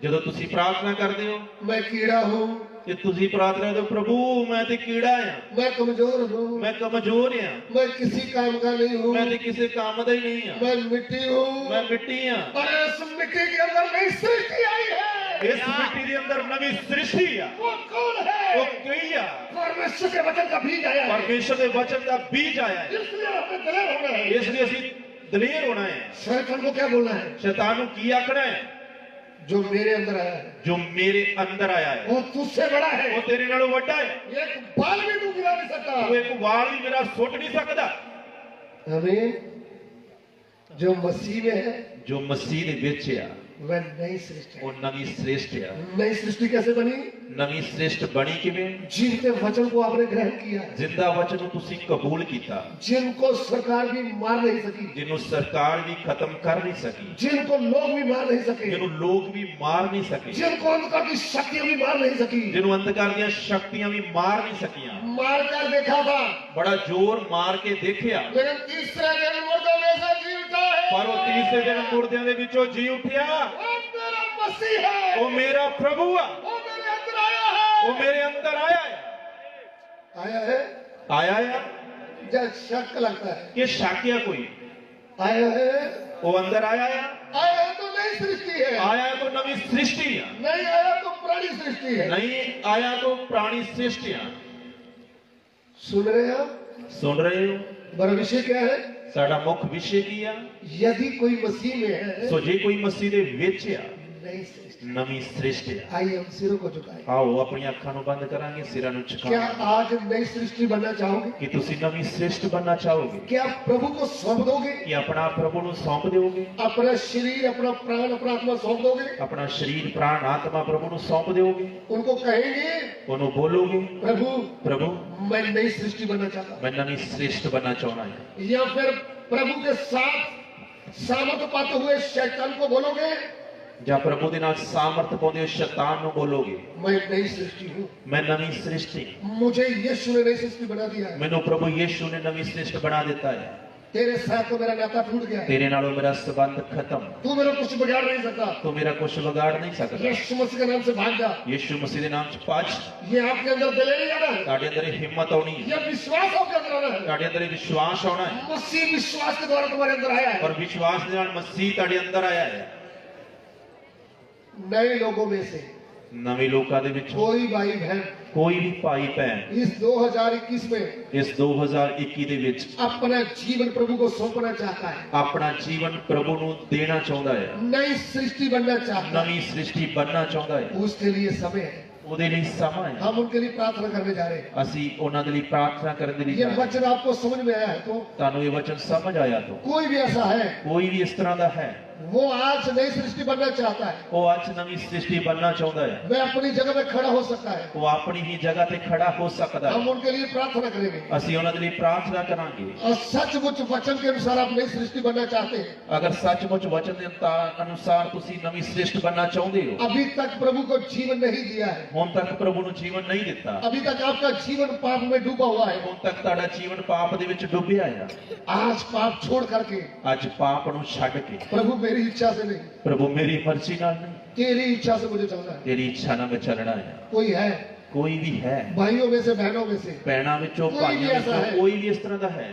ਜਦੋਂ ਤੁਸੀਂ ਪ੍ਰਾਰਥਨਾ ਕਰਦੇ ਹੋ मैं कीड़ा हूँ, ਤੇ ਤੁਸੀਂ ਪ੍ਰਾਰਥਨਾ ਕਰਦੇ ਹੋ ਪ੍ਰਭੂ ਮੈਂ ਤੇ ਕੀੜਾ ਆ, मैं कमजोर हूँ, ਮੈਂ ਕਮਜ਼ੋਰ ਆ, मैं किसी काम का नहीं हूँ, ਮੈਂ ਤੇ ਕਿਸੇ ਕੰਮ ਦਾ ਹੀ ਨਹੀਂ ਆ, मैं मिट्टी हूँ। ਮੈਂ ਮਿੱਟੀ आ। और इस मिट्टी के अंदर नई सृष्टि आई है। ਇਸ ਮਿੱਟੀ ਦੇ ਅੰਦਰ ਨਵੀਂ ਸ੍ਰਿਸ਼ਟੀ ਆ। वो कौन है? ਉਹ ਕੀ ਆ? परमेश्वर के वचन का बीज आया है। ਪਰਮੇਸ਼ਰ ਦੇ ਵਚਨ ਦਾ ਬੀਜ ਆਇਆ ਹੈ। इसलिए हमें दलेर होना है। ਇਸ ਲਈ ਅਸੀਂ ਦਲੇਰ ਹੋਣਾ ਹੈ। शैतान को क्या बोलना है? ਸ਼ੈਤਾਨ ਨੂੰ ਕੀ ਆਖਣਾ ਹੈ? जो मेरे अंदर आया है ਜੋ ਮੇਰੇ ਅੰਦਰ ਆਇਆ ਹੈ वो तुझसे बड़ा है। ਉਹ ਤੇਰੇ ਨਾਲੋਂ ਵੱਡਾ ਹੈ। एक बाल भी तू गिरा नहीं सकता। ਤੂੰ ਇੱਕ ਵਾਲ ਵੀ ਮੇਰਾ ਸੁੱਟ ਨਹੀਂ ਸਕਦਾ। हमें जो मसीह में है ਜੋ ਮਸੀਹ ਦੇ ਵਿੱਚ ਆ वह नई सृष्टि है। ਉਹ ਨਵੀਂ ਸ੍ਰਿਸ਼ਟ ਆ। नई सृष्टि कैसे बनी? ਨਵੀਂ ਸ੍ਰਿਸ਼ਟ ਬਣੀ ਕਿਵੇਂ? जिनके वचन को आपने ग्रहण किया, ਜ਼ਿੰਦਾ ਵਚਨ ਨੂੰ ਤੁਸੀਂ ਕਬੂਲ ਕੀਤਾ, जिनको सरकार भी मार नहीं सकी, ਜਿਹਨੂੰ ਸਰਕਾਰ ਵੀ ਖਤਮ ਕਰ ਨਹੀਂ ਸਕੀ, जिनको लोग भी मार नहीं सके, ਜਿਹਨੂੰ ਲੋਕ ਵੀ ਮਾਰ ਨਹੀਂ ਸਕੇ, जिनको अंधकार की शक्तियां भी मार नहीं सकी। ਜਿਹਨੂੰ ਅੰਧਕਾਰ ਦੀਆਂ ਸ਼ਕਤੀਆਂ ਵੀ ਮਾਰ ਨਹੀਂ ਸਕੀਆਂ। मार कर देखा था, ਬੜਾ ਜ਼ੋਰ ਮਾਰ ਕੇ ਦੇਖਿਆ, लेकिन तीसरे दिन मुर्दों में से जी उठा है। ਪਰ ਉਹ ਤੀਸਰੇ ਦਿਨ ਮੁਰਦਿਆਂ ਦੇ ਵਿੱਚੋਂ ਜੀ ਉੱਠਿਆ। वो मेरा मसीह है। ਉਹ ਮੇਰਾ ਪ੍ਰਭੂ ਆ, वो मेरे अंदर आया है। ਉਹ ਮੇਰੇ ਅੰਦਰ ਆਇਆ ਹੈ। आया है। ਆਇਆ ਆ जब शक लगता है ਕਿ ਸ਼ੱਕਿਆ ਕੋਈ? आया है। ਉਹ ਅੰਦਰ ਆਇਆ ਆ। आया है तो नई सृष्टि है, ਆਇਆ ਹੈ ਤਾਂ ਨਵੀਂ ਸ੍ਰਿਸ਼ਟੀ ਆ, नहीं आया तो पुरानी सृष्टि है। ਨਹੀਂ ਆਇਆ ਤਾਂ ਪੁਰਾਣੀ ਸ੍ਰਿਸ਼ਟੀ ਆ। सुन रहे हैं आप? ਸੁਣ ਰਹੇ ਹੋ? हमारा विषय क्या है? ਸਾਡਾ ਮੁੱਖ ਵਿਸ਼ੇ ਕੀ ਆ? यदि कोई मसीह में है ਸੋ ਜੇ ਕੋਈ ਮਸੀਹ ਦੇ ਵਿੱਚ ਆ, नई सृष्टि। ਨਵੀਂ ਸ੍ਰਿਸ਼ਟ ਆ। आइए हम सिरों को झुकाएं। ਆਓ ਆਪਣੀਆਂ ਅੱਖਾਂ ਨੂੰ ਬੰਦ ਕਰਾਂਗੇ, ਸਿਰਾਂ ਨੂੰ क्या ਝੁਕਾਵਾਂਗੇ। आज नई सृष्टि बनना चाहोगे? ਕਿ ਤੁਸੀਂ ਨਵੀਂ ਸ੍ਰਿਸ਼ਟ ਬਣਨਾ ਚਾਹੋਗੇ? क्या प्रभु को सौंप दोगे? ਕਿ ਆਪਣਾ ਪ੍ਰਭੂ ਨੂੰ ਸੌਂਪ ਦਿਓਗੇ? अपना शरीर, अपना प्राण, अपना आत्मा सौंप दोगे? ਆਪਣਾ ਸਰੀਰ, ਪ੍ਰਾਣ, ਆਤਮਾ ਪ੍ਰਭੂ ਨੂੰ ਸੌਂਪ ਦਿਓਗੇ? उनको कहेंगे ਉਹਨੂੰ ਬੋਲੋਗੇ प्रभु ਪ੍ਰਭੂ मैं नई सृष्टि बनना चाहता ਮੈਂ ਨਵੀਂ ਸ੍ਰਿਸ਼ਟ ਬਣਨਾ ਚਾਹੁੰਦਾ ਹਾਂ? हूं। या फिर प्रभु के साथ सामर्थ पाते हुए शैतान को बोलोगे ਜਾਂ ਪ੍ਰਭੂ ਦੇ ਨਾਲ ਸਾਮਰਥ ਪਾਉਂਦੇ ਹੋ ਸ਼ੈਤਾਨ ਨੂੰ ਬੋਲੋਗੇ मैं नई सृष्टि हूँ। ਮੈਂ ਨਵੀਂ ਸ੍ਰਿਸ਼ਟੀ, मुझे यीशु ने नई सृष्टि बना दिया है। ਮੈਨੂੰ ਪ੍ਰਭੂ ਯੀਸ਼ੂ ਨੇ ਨਵੀਂ ਸ੍ਰਿਸ਼ਟ ਬਣਾ ਦਿੱਤਾ ਹੈ। तेरे साथ तो मेरा नाता टूट गया है, तेरे नालों मेरा संबंध खत्म, तू मेरा कुछ बिगाड़ नहीं सकता। तू मेरा कुछ बिगाड़ नहीं सकता। यीशु मसीह के नाम से भाग जा। यीशु मसीह के नाम च भज। ये आपके अंदर दिले नहीं आना है, ਤੁਹਾਡੇ ਅੰਦਰ हिम्मत आनी है, ये विश्वास आपके अंदर आना है। ਤੁਹਾਡੇ ਅੰਦਰ विश्वास आना है, मसीह विश्वास के द्वारा तुम्हारे अंदर आया है। और विश्वास ਦੇ ਨਾਲ मसीह ਤੁਹਾਡੇ ਅੰਦਰ ਆਇਆ ਹੈ। नए लोगों में से ਨਵੇਂ ਲੋਕਾਂ ਦੇ ਵਿੱਚੋਂ कोई भाई बहन ਕੋਈ ਵੀ ਭਾਈ ਭੈਣ इस 2021 में ਇਸ 2021 ਦੇ ਵਿੱਚ अपना जीवन प्रभु को सौंपना चाहता है, ਆਪਣਾ ਜੀਵਨ ਪ੍ਰਭੂ ਨੂੰ ਦੇਣਾ ਚਾਹੁੰਦਾ ਹੈ, नई सृष्टि बनना चाहता है, ਨਵੀਂ ਸ੍ਰਿਸ਼ਟੀ ਬਣਨਾ ਚਾਹੁੰਦਾ ਹੈ, उसके लिए समय है। ਉਹਦੇ ਲਈ ਸਮਾਂ ਹੈ। हम उनके लिए प्रार्थना करने जा रहे हैं। ਅਸੀਂ ਉਹਨਾਂ ਦੇ ਲਈ ਪ੍ਰਾਰਥਨਾ ਕਰਨ ਦੇ ਲਈ ये ਜਾ ਰਹੇ ਹਾਂ। वचन आपको समझ में आया है तो ਤੁਹਾਨੂੰ ਇਹ ਵਚਨ ਸਮਝ ਆਇਆ ਤਾਂ कोई भी ऐसा है ਕੋਈ ਵੀ ਇਸ ਤਰ੍ਹਾਂ ਦਾ ਹੈ, वो आज नई सृष्टि बनना चाहता है, ਉਹ ਅੱਜ ਨਵੀਂ ਸ੍ਰਿਸ਼ਟੀ ਬਣਨਾ ਚਾਹੁੰਦਾ ਹੈ, वह अपनी जगह में खड़ा हो सकता है। ਉਹ ਆਪਣੀ ਹੀ ਜਗ੍ਹਾ ਤੇ ਖੜਾ ਹੋ ਸਕਦਾ हम ਹੈ। उनके लिए प्रार्थना करेंगे ਅਸੀਂ ਉਹਨਾਂ ਦੇ ਲਈ ਪ੍ਰਾਰਥਨਾ ਕਰਾਂਗੇ। और सचमुच वचन के अनुसार आप नई सृष्टि बनना चाहते हैं, ਅਗਰ ਸੱਚਮੁੱਚ ਵਚਨ ਦੇ ਅਨੁਸਾਰ ਤੁਸੀਂ ਨਵੀਂ ਸ੍ਰਿਸ਼ਟ ਬਣਨਾ ਚਾਹੁੰਦੇ ਹੋ, अभी तक प्रभु को जीवन नहीं दिया है, ਹੁਣ ਤੱਕ ਪ੍ਰਭੂ ਨੂੰ ਜੀਵਨ ਨਹੀਂ ਦਿੱਤਾ, अभी तक आपका जीवन पाप में डूबा हुआ है, ਹੁਣ तक ਤੁਹਾਡਾ ਜੀਵਨ ਪਾਪ ਦੇ ਵਿੱਚ ਡੁੱਬਿਆ ਆ, आज पाप छोड़ करके ਅੱਜ ਪਾਪ ਨੂੰ ਛੱਡ ਕੇ प्रभु मेरी इच्छा से नहीं, ਪ੍ਰਭੂ ਮੇਰੀ ਮਰਜ਼ੀ ਨਾਲ ਨਹੀਂ, तेरी इच्छा से मुझे चलना है। ਤੇਰੀ ਇੱਛਾ ਨਾਲ ਮੈਂ ਚੱਲਣਾ ਹੈ। कोई है ਕੋਈ ਵੀ ਹੈ भाइयों में से बहनों में से ਭੈਣਾਂ ਵਿੱਚੋਂ ਕੋਈ ਵੀ ਭਾਈਆਂ ਐਸਾ ਵਿੱਚੋਂ ਹੈ। ਕੋਈ ਵੀ ਇਸ ਤਰ੍ਹਾਂ ਦਾ ਹੈ,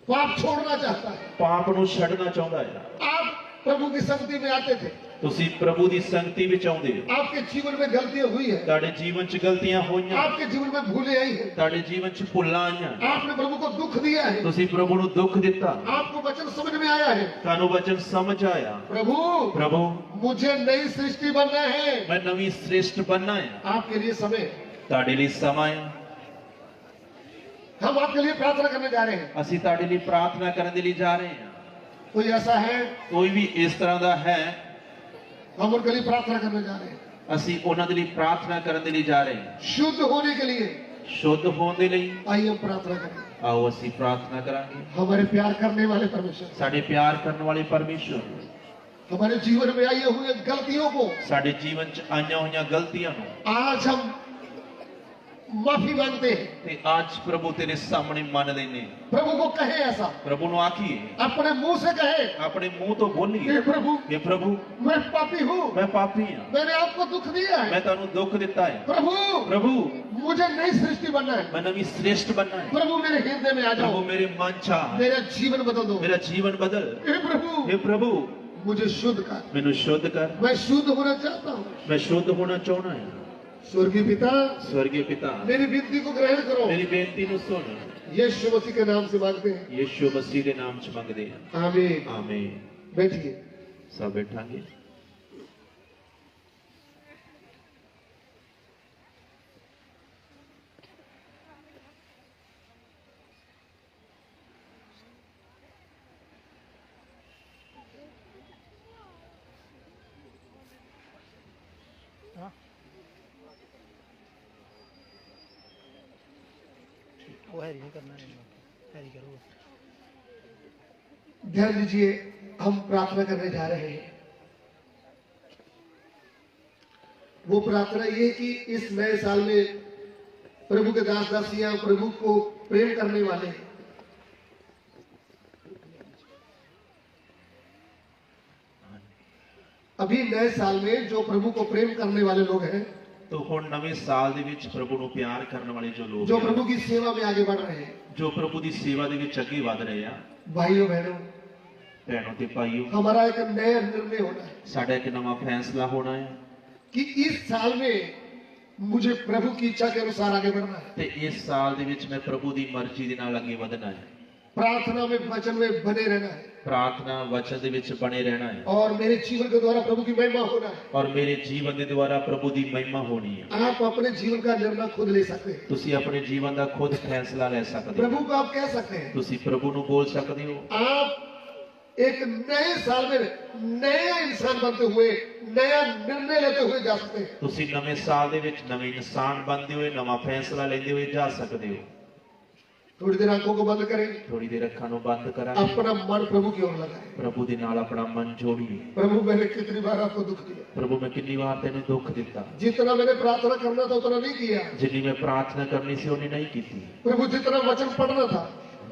पाप छोड़ना चाहता है, ਪਾਪ ਨੂੰ ਛੱਡਣਾ ਚਾਹੁੰਦਾ ਹੈ। आप प्रभु की संगति में आते थे, ਤੁਸੀਂ ਪ੍ਰਭੂ ਦੀ ਸੰਗਤੀ ਵਿੱਚ ਆਉਂਦੇ ਹੋ, आपके जीवन में गलतियां हुई है, ਤੁਹਾਡੇ ਜੀਵਨ 'ਚ ਗਲਤੀਆਂ ਹੋਈਆਂ, आपके जीवन में भूलें आई है, ਤੁਹਾਡੇ ਜੀਵਨ 'ਚ ਭੁੱਲਾਂ ਆਈਆਂ, आपने प्रभु को दुख दिया है, ਤੁਸੀਂ ਪ੍ਰਭੂ ਨੂੰ ਦੁੱਖ ਦਿੱਤਾ, आपको वचन समझ में आया है, ਤੁਹਾਨੂੰ ਵਚਨ ਸਮਝ ਆਇਆ, प्रभु ਪ੍ਰਭੂ मुझे नई सृष्टि बनना है। ਮੈਂ ਨਵੀਂ ਸ੍ਰਿਸ਼ਟ ਬਣਨਾ ਹੈ, आपके लिए समय है, ਤੁਹਾਡੇ ਲਈ ਸਮਾਂ ਹੈ। हम आपके लिए प्रार्थना करने जा रहे हैं। ਅਸੀਂ ਤੁਹਾਡੇ ਲਈ ਪ੍ਰਾਰਥਨਾ ਕਰਨ ਦੇ ਲਈ ਜਾ ਰਹੇ ਹਾਂ। कोई ऐसा है, ਕੋਈ ਵੀ ਇਸ ਤਰ੍ਹਾਂ ਦਾ ਹੈ, हम उनके लिए प्रार्थना करने जा रहे हैं। ਅਸੀਂ ਉਹਨਾਂ ਦੇ ਲਈ ਪ੍ਰਾਰਥਨਾ ਕਰਨ ਦੇ ਲਈ ਜਾ ਰਹੇ ਹਾਂ। शुद्ध होने के लिए ਸ਼ੁੱਧ ਹੋਣ ਦੇ ਲਈ आइए हम प्रार्थना करें। ਆਓ ਅਸੀਂ ਪ੍ਰਾਰਥਨਾ ਕਰਾਂਗੇ। हमारे प्यार करने वाले परमेश्वर, ਸਾਡੇ ਪਿਆਰ ਕਰਨ ਵਾਲੇ ਪਰਮੇਸ਼ਰ, हमारे जीवन में आई हुई गलतियों को ਸਾਡੇ ਜੀਵਨ 'ਚ ਆਈਆਂ ਹੋਈਆਂ ਗਲਤੀਆਂ ਨੂੰ आज हम माफी मांगते हैं। ਤੇ ਅੱਜ ਪ੍ਰਭੂ ਤੇਰੇ ਸਾਹਮਣੇ ਮੰਨ ਲੈਨੇ ਹਾਂ। प्रभु को कहे ऐसा, ਪ੍ਰਭੂ ਨੂੰ ਆਖੀਏ, अपने मुंह से कहे, ਆਪਣੇ ਮੂੰਹ ਤੋਂ ਬੋਲੀਏ हे प्रभु ਕਿ ਪ੍ਰਭੂ मैं पापी हूँ, ਮੈਂ ਪਾਪੀ ਹਾਂ, मैंने आपको दुख दिया है। ਮੈਂ ਤੁਹਾਨੂੰ ਦੁੱਖ ਦਿੱਤਾ ਹੈ। प्रभु ਪ੍ਰਭੂ मुझे नई सृष्टि बनना है। ਮੈਂ ਨਵੀਂ ਸ੍ਰਿਸ਼ਟ ਬਣਨਾ ਹੈ। प्रभु मेरे हृदय में आ ਪ੍ਰਭੂ जाओ, ਮੇਰੇ ਮਨ 'ਚ ਆ, मेरा जीवन बदल दो। ਮੇਰਾ ਜੀਵਨ ਬਦਲ। हे प्रभु हे ਪ੍ਰਭੂ मुझे शुद्ध कर, ਮੈਨੂੰ शुद्ध कर, मैं शुद्ध होना चाहता हूँ। मैं शुद्ध होना चाहना है। स्वर्गीय पिता, स्वर्गीय पिता मेरी विनती को ग्रहण करो। मेरी बेनती ਨੂੰ सुन। यीशु मसीह के नाम से मांगते हैं, यीशु मसीह ਦੇ ਨਾਮ 'ਚ ਮੰਗਦੇ ਹਾਂ। आमीन। ਆਮੀਨ। बैठिए। ਸਭ ਬੈਠਾਂਗੇ। वो हैरी नहीं करना है, हैरी करो। ध्यान दीजिए, हम प्रार्थना करने जा रहे हैं। वो प्रार्थना ये कि इस नए साल में प्रभु के दास दासियां प्रभु को प्रेम करने वाले, अभी नए साल में जो प्रभु को प्रेम करने वाले लोग हैं, तो ਹੁਣ ਨਵੇਂ ਸਾਲ ਦੇ ਵਿੱਚ ਪ੍ਰਭੂ ਨੂੰ ਪਿਆਰ ਕਰਨ ਵਾਲੇ ਜੋ ਲੋਕ जो ਹਨ, प्रभु की सेवा में आगे बढ़ रहे हैं, ਜੋ ਪ੍ਰਭੂ ਦੀ ਸੇਵਾ ਦੇ ਵਿੱਚ ਅੱਗੇ ਵਧ ਰਹੇ ਆ, भाइयों बहनों, ਭੈਣੋ ਤੇ ਭਾਈਓ, हमारा एक नया निर्णय होना है ਸਾਡਾ ਇੱਕ ਨਵਾਂ ਫੈਸਲਾ ਹੋਣਾ ਹੈ कि इस साल में मुझे प्रभु की इच्छा के अनुसार आगे बढ़ना है। ਤੇ ਇਸ ਸਾਲ ਦੇ ਵਿੱਚ ਮੈਂ ਪ੍ਰਭੂ ਦੀ ਮਰਜ਼ੀ ਦੇ ਨਾਲ ਅੱਗੇ ਵਧਣਾ ਹੈ। प्रार्थना में वचन में बने रहना है प्रार्थना वचन ਦੇ ਵਿੱਚ ਬਣੇ ਰਹਿਣਾ ਹੈ और मेरे जीवन के द्वारा प्रभु की महिमा होना है। और मेरे जीवन ਦੇ ਦੁਆਰਾ ਪ੍ਰਭੂ ਦੀ ਮਹਿਮਾ ਹੋਣੀ ਹੈ। आप अपने जीवन का निर्णय खुद ले सकते हैं। ਤੁਸੀਂ ਆਪਣੇ ਜੀਵਨ ਦਾ ਖੁਦ ਫੈਸਲਾ ਲੈ ਸਕਦੇ ਹੋ। प्रभु को आप कह सकते हैं। ਤੁਸੀਂ ਪ੍ਰਭੂ ਨੂੰ ਬੋਲ ਸਕਦੇ ਹੋ। आप एक नए साल में नया इंसान बनते हुए नया निर्णय लेते हुए जा सकते हैं। ਤੁਸੀਂ ਨਵੇਂ ਸਾਲ ਦੇ ਵਿੱਚ ਨਵੇਂ ਇਨਸਾਨ ਬਣਦੇ ਹੋਏ ਨਵਾਂ ਫੈਸਲਾ ਲੈਂਦੇ ਹੋਏ ਜਾ ਸਕਦੇ ਹੋ। थोड़ी देर आंखों को बंद करें, थोड़ी देर ਅੱਖਾਂ ਨੂੰ ਬੰਦ ਕਰਾਂ, अपना मन प्रभु की ओर लगाए। ਪ੍ਰਭੂ ਦੇ ਨਾਲ ਆਪਣਾ ਮਨ ਜੋੜੀਏ। प्रभु मैंने कितनी बार आपको दुख दिया, ਪ੍ਰਭੂ ਮੈਂ ਕਿੰਨੀ ਵਾਰ ਤੈਨੂੰ ਦੁੱਖ ਦਿੱਤਾ, जितना मैंने प्रार्थना करना था उतना नहीं किया। ਜਿੰਨੀ ਮੈਂ ਪ੍ਰਾਰਥਨਾ ਕਰਨੀ ਸੀ ਉਹਨੇ ਨਹੀਂ ਕੀਤੀ। प्रभु जितना वचन पढ़ना था,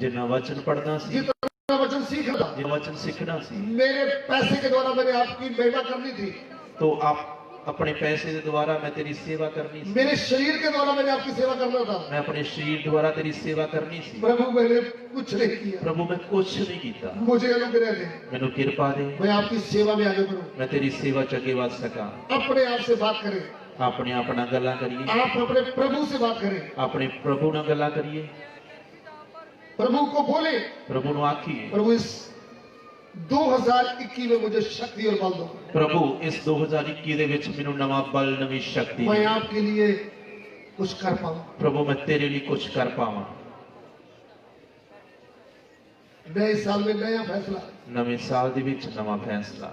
ਜਿੰਨਾ ਵਚਨ ਪੜਨਾ ਸੀ, जितना वचन सीखना था, ਜਿੰਨਾ ਵਚਨ ਸਿੱਖਣਾ ਸੀ, मेरे पैसे के द्वारा मैंने आपकी महिमा करनी थी, तो आप अपने पैसे के द्वारा मैं तेरी सेवा करनी सी, मेरे शरीर के द्वारा मैंने आपकी सेवा करना था। मैं अपने शरीर द्वारा तेरी सेवा करनी सी। प्रभु मैंने कुछ नहीं किया, प्रभु मैं कुछ नहीं किया, मुझे अनुग्रह दे, मैनू कृपा दे, मैं आपकी सेवा में आगे बढ़ूं। मैं तेरी सेवा च अगे वध सका। अपने आप से बात करें, अपने आप नाल गल्लां करिए, आप अपने प्रभु से बात करें, अपने प्रभु नाल गल्लां करिए, प्रभु को बोले, प्रभु नूं आखिए, प्रभु इस 2021 में मुझे शक्ति और बल दो, प्रभु इस 2021 दे विच मैनू नवा बल नवी शक्ति मैं दे। आपके लिए कुछ कर पाऊं। प्रभु मैं तेरे लिए कुछ कर पावां। नए साल में नया फैसला, नवे साल दे विच नवा फैसला।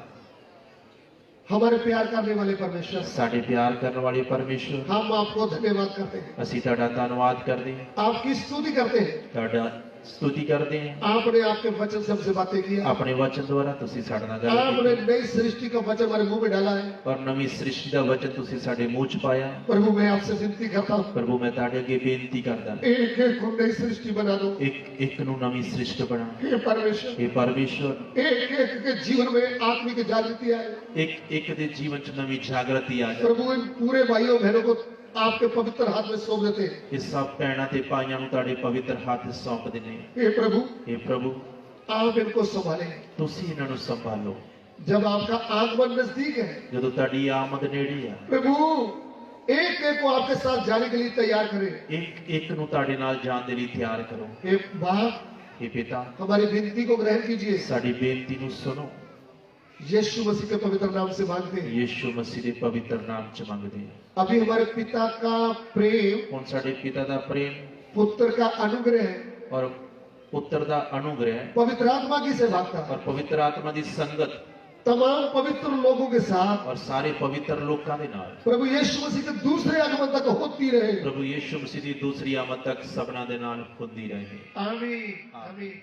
हमारे प्यार करने वाले परमेश्वर, साडे प्यार करने वाले परमेश्वर, हम आपको धन्यवाद करते हैं, असीं तुहाडा धन्नवाद करदे हां, आपकी स्तुति करते हैं। तुहाडा स्तुति करते हैं। आपने आपके वचन से हमसे बातें की, अपने वचन द्वारा तुसी साडे नाल गल आपने कीती नई सृष्टि का वचन हमारे मुंह में डाला है। और नवी सृष्टि दा वचन तुसी साडे मुंह च पाया। प्रभु मैं आपसे विनती करता हूँ, प्रभु मैं तुहाडे अगे बेनती करदा, एक एक को नई सृष्टि बना दो। एक एक नू नवी सृष्टि बना। हे परमेश्वर, हे परमेश्वर, एक एक के जीवन में आत्मिक जागृति आए। एक एक दे जीवन च नवी जागृति आ जाए। प्रभु इन पूरे भाइयों बहनों को आपके पवित्र हाथ में सौंप देते हैं। इस सब भैणां ते भाइयां नू तुहाडे पवित्र हाथ सौंप दिंदे हां। हे प्रभु, हे प्रभु, आप इनको संभालें। तुसी इन्हां नू संभालो। जब आपका आगमन नजदीक है, जदों तुहाडी आमद नेड़े आ, प्रभु एक एक को आपके साथ जाने के लिए तैयार करें। एक एक नू तुहाडे नाल जाण दे लई तैयार करो। हे बाप, हे पिता, हमारी विनती को ग्रहण कीजिए। साडी बेनती नू सुनो। यीशु मसीह के पवित्र नाम से मांगते हैं। यीशु मसीह दे पवित्र नाम च मंगदे हां। अभी हमारे पिता का प्रेम, हुण साडे पिता दा प्रेम पुत्र का अनुग्रह और पुत्र दा अनुग्रह पवित्र आत्मा की सेवकता और पवित्र आत्मा दी संगत तमाम पवित्र लोगों के साथ और सारे पवित्र लोकां दे नाल प्रभु यीशु मसीह के दूसरे आगमन तक होती रहे। प्रभु यीशु मसीह दी दूसरी आमद तक सबना दे नाल हुंदी रहे। आमीन आमीन।